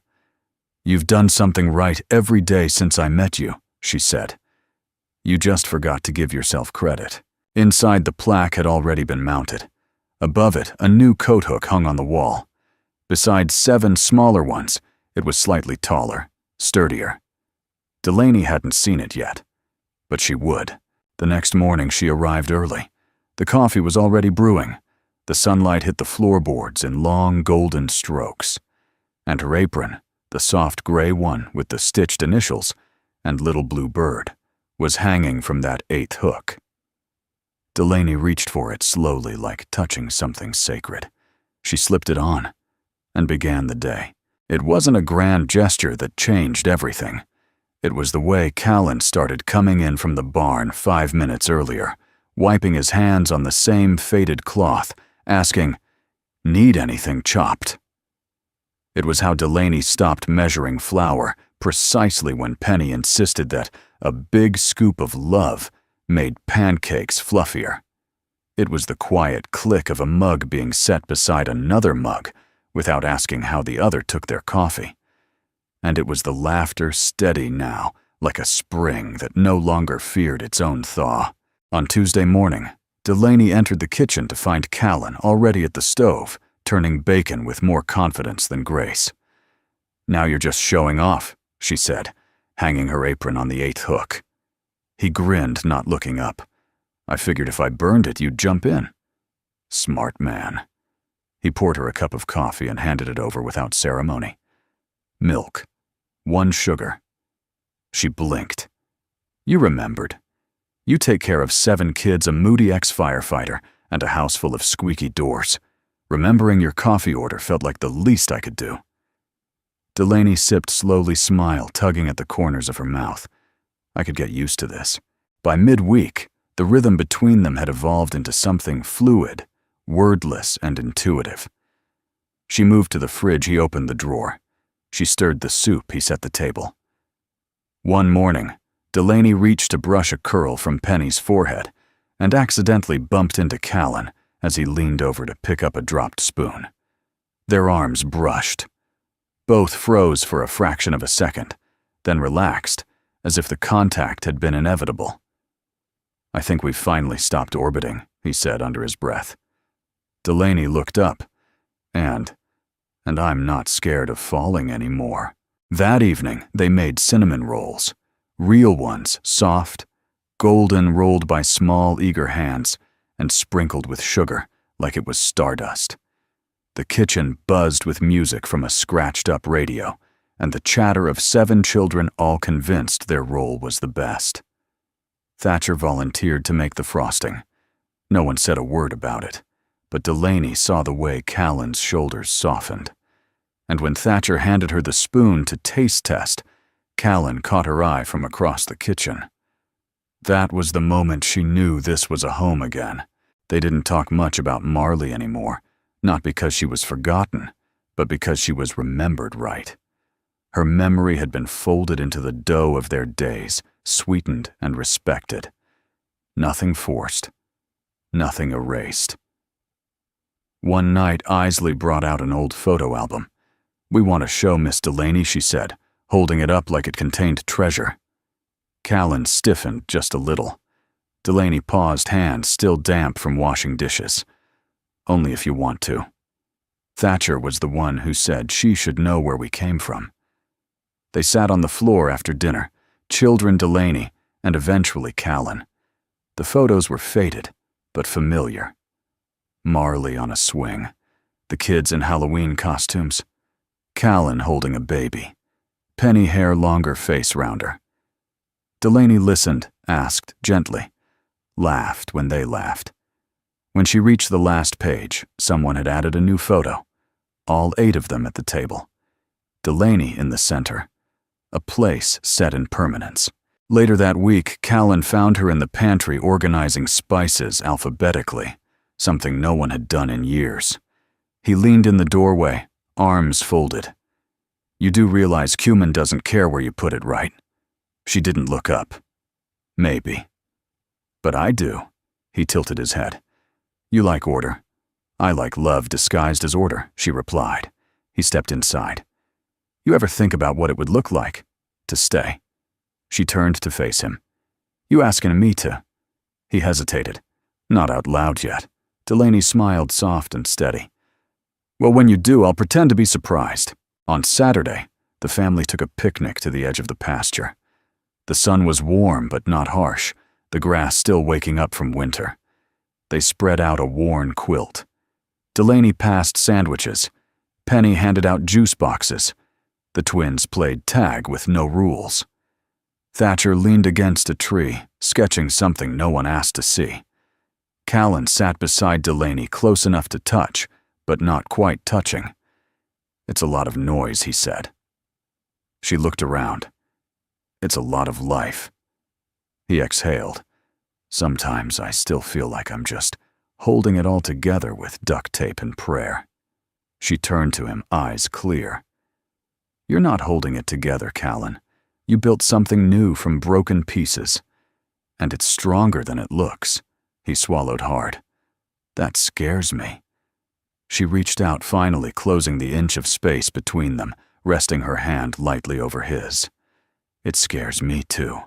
A: "You've done something right every day since I met you," she said. "You just forgot to give yourself credit." Inside, the plaque had already been mounted. Above it, a new coat hook hung on the wall. Besides 7 smaller ones, it was slightly taller, sturdier. Delaney hadn't seen it yet, but she would. The next morning she arrived early. The coffee was already brewing. The sunlight hit the floorboards in long golden strokes. And her apron, the soft gray one with the stitched initials and little blue bird, was hanging from that 8th hook. Delaney reached for it slowly, like touching something sacred. She slipped it on and began the day. It wasn't a grand gesture that changed everything. It was the way Callan started coming in from the barn 5 minutes earlier, wiping his hands on the same faded cloth, asking, "Need anything chopped?" It was how Delaney stopped measuring flour precisely when Penny insisted that a big scoop of love made pancakes fluffier. It was the quiet click of a mug being set beside another mug without asking how the other took their coffee. And it was the laughter steady now, like a spring that no longer feared its own thaw. On Tuesday morning, Delaney entered the kitchen to find Callan already at the stove, turning bacon with more confidence than grace. "Now you're just showing off," she said, hanging her apron on the 8th hook. He grinned, not looking up. "I figured if I burned it, you'd jump in." Smart man. He poured her a cup of coffee and handed it over without ceremony. "Milk. 1 sugar." She blinked. "You remembered. You take care of 7 kids, a moody ex-firefighter, and a house full of squeaky doors. Remembering your coffee order felt like the least I could do." Delaney sipped slowly, smile tugging at the corners of her mouth. I could get used to this. By midweek, the rhythm between them had evolved into something fluid, wordless and intuitive. She moved to the fridge. He opened the drawer. She stirred the soup. He set the table. One morning, Delaney reached to brush a curl from Penny's forehead and accidentally bumped into Callan as he leaned over to pick up a dropped spoon. Their arms brushed. Both froze for a fraction of a second, then relaxed, as if the contact had been inevitable. "I think we've finally stopped orbiting," he said under his breath. Delaney looked up, and I'm not scared of falling anymore. That evening, they made cinnamon rolls. Real ones, soft, golden, rolled by small, eager hands, and sprinkled with sugar like it was stardust. The kitchen buzzed with music from a scratched-up radio, and the chatter of 7 children all convinced their roll was the best. Thatcher volunteered to make the frosting. No one said a word about it, but Delaney saw the way Callan's shoulders softened. And when Thatcher handed her the spoon to taste test, Callan caught her eye from across the kitchen. That was the moment she knew this was a home again. They didn't talk much about Marley anymore, not because she was forgotten, but because she was remembered right. Her memory had been folded into the dough of their days, sweetened and respected. Nothing forced, nothing erased. One night, Isley brought out an old photo album. "We want to show Miss Delaney," she said, holding it up like it contained treasure. Callan stiffened just a little. Delaney paused, hands still damp from washing dishes. "Only if you want to." Thatcher was the one who said she should know where we came from. They sat on the floor after dinner, children, Delaney, and eventually Callan. The photos were faded, but familiar. Marley on a swing, the kids in Halloween costumes, Callan holding a baby, Penny hair longer, face rounder. Delaney listened, asked gently, laughed when they laughed. When she reached the last page, someone had added a new photo, all 8 of them at the table. Delaney in the center, a place set in permanence. Later that week, Callan found her in the pantry organizing spices alphabetically, something no one had done in years. He leaned in the doorway, arms folded. "You do realize cumin doesn't care where you put it, right?" She didn't look up. "Maybe. But I do." He tilted his head. "You like order. I like love disguised as order," she replied. He stepped inside. "You ever think about what it would look like to stay?" She turned to face him. "You asking me to?" He hesitated. Not out loud yet. Delaney smiled soft and steady. "Well, when you do, I'll pretend to be surprised." On Saturday, the family took a picnic to the edge of the pasture. The sun was warm but not harsh, the grass still waking up from winter. They spread out a worn quilt. Delaney passed sandwiches. Penny handed out juice boxes. The twins played tag with no rules. Thatcher leaned against a tree, sketching something no one asked to see. Callan sat beside Delaney, close enough to touch, but not quite touching. "It's a lot of noise," he said. She looked around. "It's a lot of life." He exhaled. "Sometimes I still feel like I'm just holding it all together with duct tape and prayer." She turned to him, eyes clear. "You're not holding it together, Callan. You built something new from broken pieces. And it's stronger than it looks." He swallowed hard. "That scares me." She reached out, finally closing the inch of space between them, resting her hand lightly over his. "It scares me too.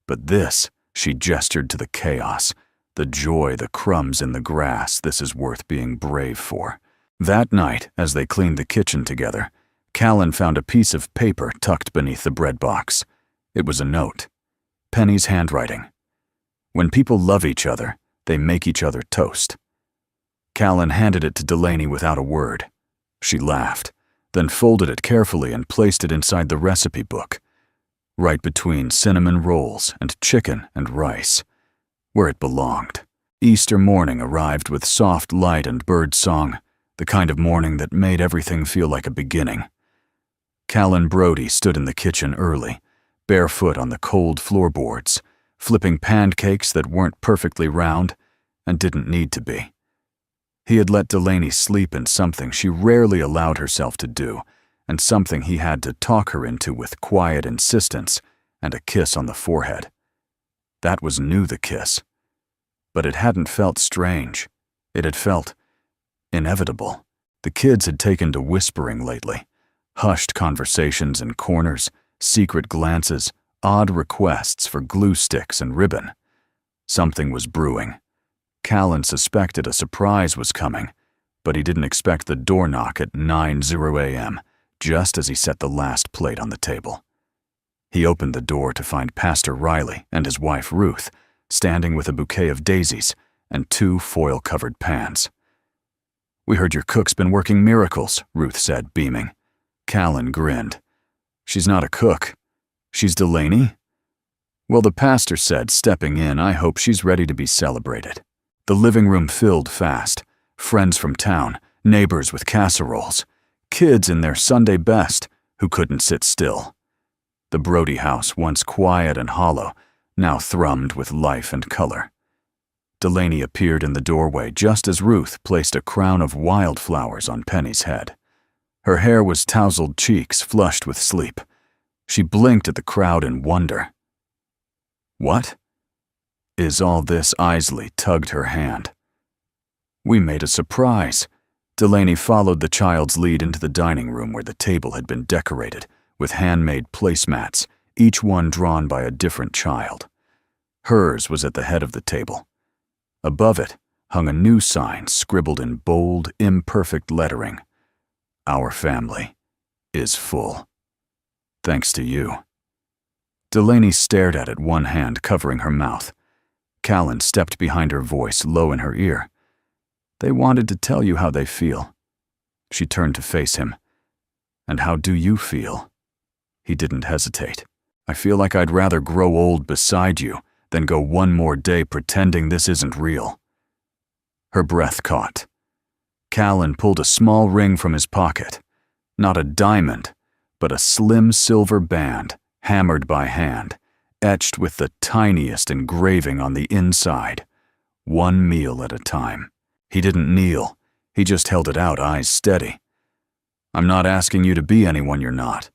A: But this," she gestured to the chaos, "the joy, the crumbs in the grass, this is worth being brave for." That night, as they cleaned the kitchen together, Callan found a piece of paper tucked beneath the bread box. It was a note. Penny's handwriting. "When people love each other, they make each other toast." Callan handed it to Delaney without a word. She laughed, then folded it carefully and placed it inside the recipe book, right between cinnamon rolls and chicken and rice, where it belonged. Easter morning arrived with soft light and bird song, the kind of morning that made everything feel like a beginning. Callan Brody stood in the kitchen early, barefoot on the cold floorboards, flipping pancakes that weren't perfectly round and didn't need to be. He had let Delaney sleep in something she rarely allowed herself to do, and something he had to talk her into with quiet insistence and a kiss on the forehead. That was new, the kiss. But it hadn't felt strange. It had felt inevitable. The kids had taken to whispering lately. Hushed conversations in corners, secret glances, odd requests for glue sticks and ribbon. Something was brewing. Callan suspected a surprise was coming, but he didn't expect the door knock at 9:00 a.m., just as he set the last plate on the table. He opened the door to find Pastor Riley and his wife Ruth standing with a bouquet of daisies and 2 foil-covered pans. "We heard your cook's been working miracles," Ruth said, beaming. Callan grinned. "She's not a cook. She's Delaney?" "Well, the pastor said, stepping in, I hope she's ready to be celebrated." The living room filled fast. Friends from town, neighbors with casseroles, kids in their Sunday best who couldn't sit still. The Brody house, once quiet and hollow, now thrummed with life and color. Delaney appeared in the doorway just as Ruth placed a crown of wildflowers on Penny's head. Her hair was tousled cheeks flushed with sleep. She blinked at the crowd in wonder. "What is all this?" Isley tugged her hand. "We made a surprise." Delaney followed the child's lead into the dining room where the table had been decorated with handmade placemats, each one drawn by a different child. Hers was at the head of the table. Above it hung a new sign scribbled in bold, imperfect lettering. "Our family is full. Thanks to you." Delaney stared at it, one hand covering her mouth. Callan stepped behind her, voice low in her ear. "They wanted to tell you how they feel." She turned to face him. "And how do you feel?" He didn't hesitate. "I feel like I'd rather grow old beside you than go one more day pretending this isn't real." Her breath caught. Callan pulled a small ring from his pocket. Not a diamond, but a slim silver band, hammered by hand, etched with the tiniest engraving on the inside. "One meal at a time." He didn't kneel. He just held it out, eyes steady. "I'm not asking you to be anyone you're not.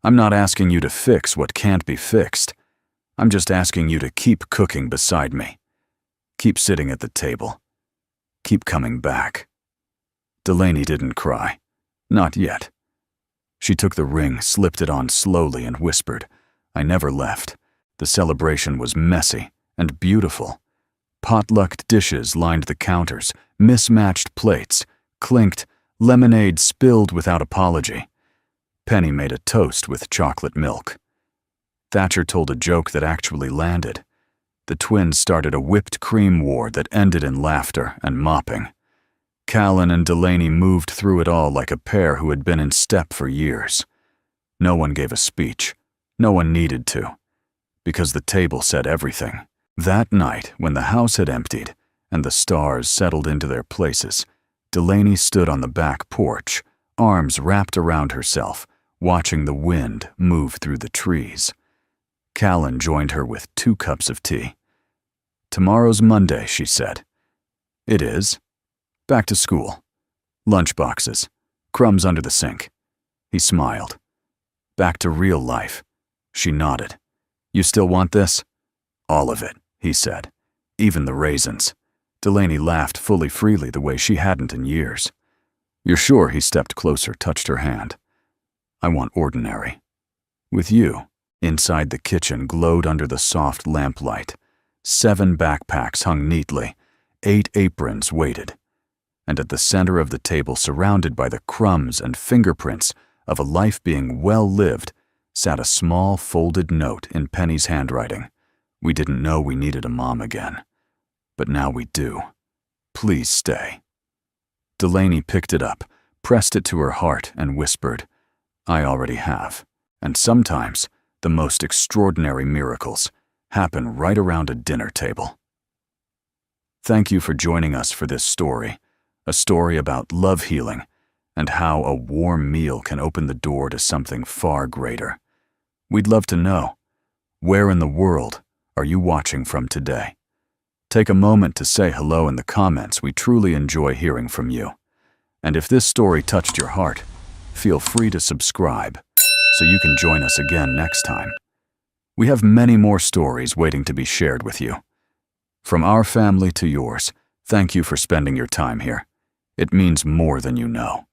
A: I'm not asking you to fix what can't be fixed. I'm just asking you to keep cooking beside me. Keep sitting at the table. Keep coming back." Delaney didn't cry. Not yet. She took the ring, slipped it on slowly, and whispered, "I never left." The celebration was messy and beautiful. Potlucked dishes lined the counters, mismatched plates, clinked, lemonade spilled without apology. Penny made a toast with chocolate milk. Thatcher told a joke that actually landed. The twins started a whipped cream war that ended in laughter and mopping. Callan and Delaney moved through it all like a pair who had been in step for years. No one gave a speech. No one needed to. Because the table said everything. That night, when the house had emptied and the stars settled into their places, Delaney stood on the back porch, arms wrapped around herself, watching the wind move through the trees. Callan joined her with 2 cups of tea. "Tomorrow's Monday," she said. "It is. Back to school. Lunch boxes. Crumbs under the sink." He smiled. "Back to real life." She nodded. "You still want this?" "All of it," he said. "Even the raisins." Delaney laughed fully, freely, the way she hadn't in years. "You're sure?" He stepped closer, touched her hand. "I want ordinary. With you." Inside the kitchen glowed under the soft lamplight. 7 backpacks hung neatly. 8 aprons waited. And at the center of the table, surrounded by the crumbs and fingerprints of a life being well lived, sat a small folded note in Penny's handwriting. "We didn't know we needed a mom again. But now we do. Please stay." Delaney picked it up, pressed it to her heart, and whispered, "I already have. And sometimes the most extraordinary miracles happen right around a dinner table." Thank you for joining us for this story, a story about love healing and how a warm meal can open the door to something far greater. We'd love to know, where in the world are you watching from today? Take a moment to say hello in the comments. We truly enjoy hearing from you. And if this story touched your heart, feel free to subscribe so you can join us again next time. We have many more stories waiting to be shared with you. From our family to yours, thank you for spending your time here. It means more than you know.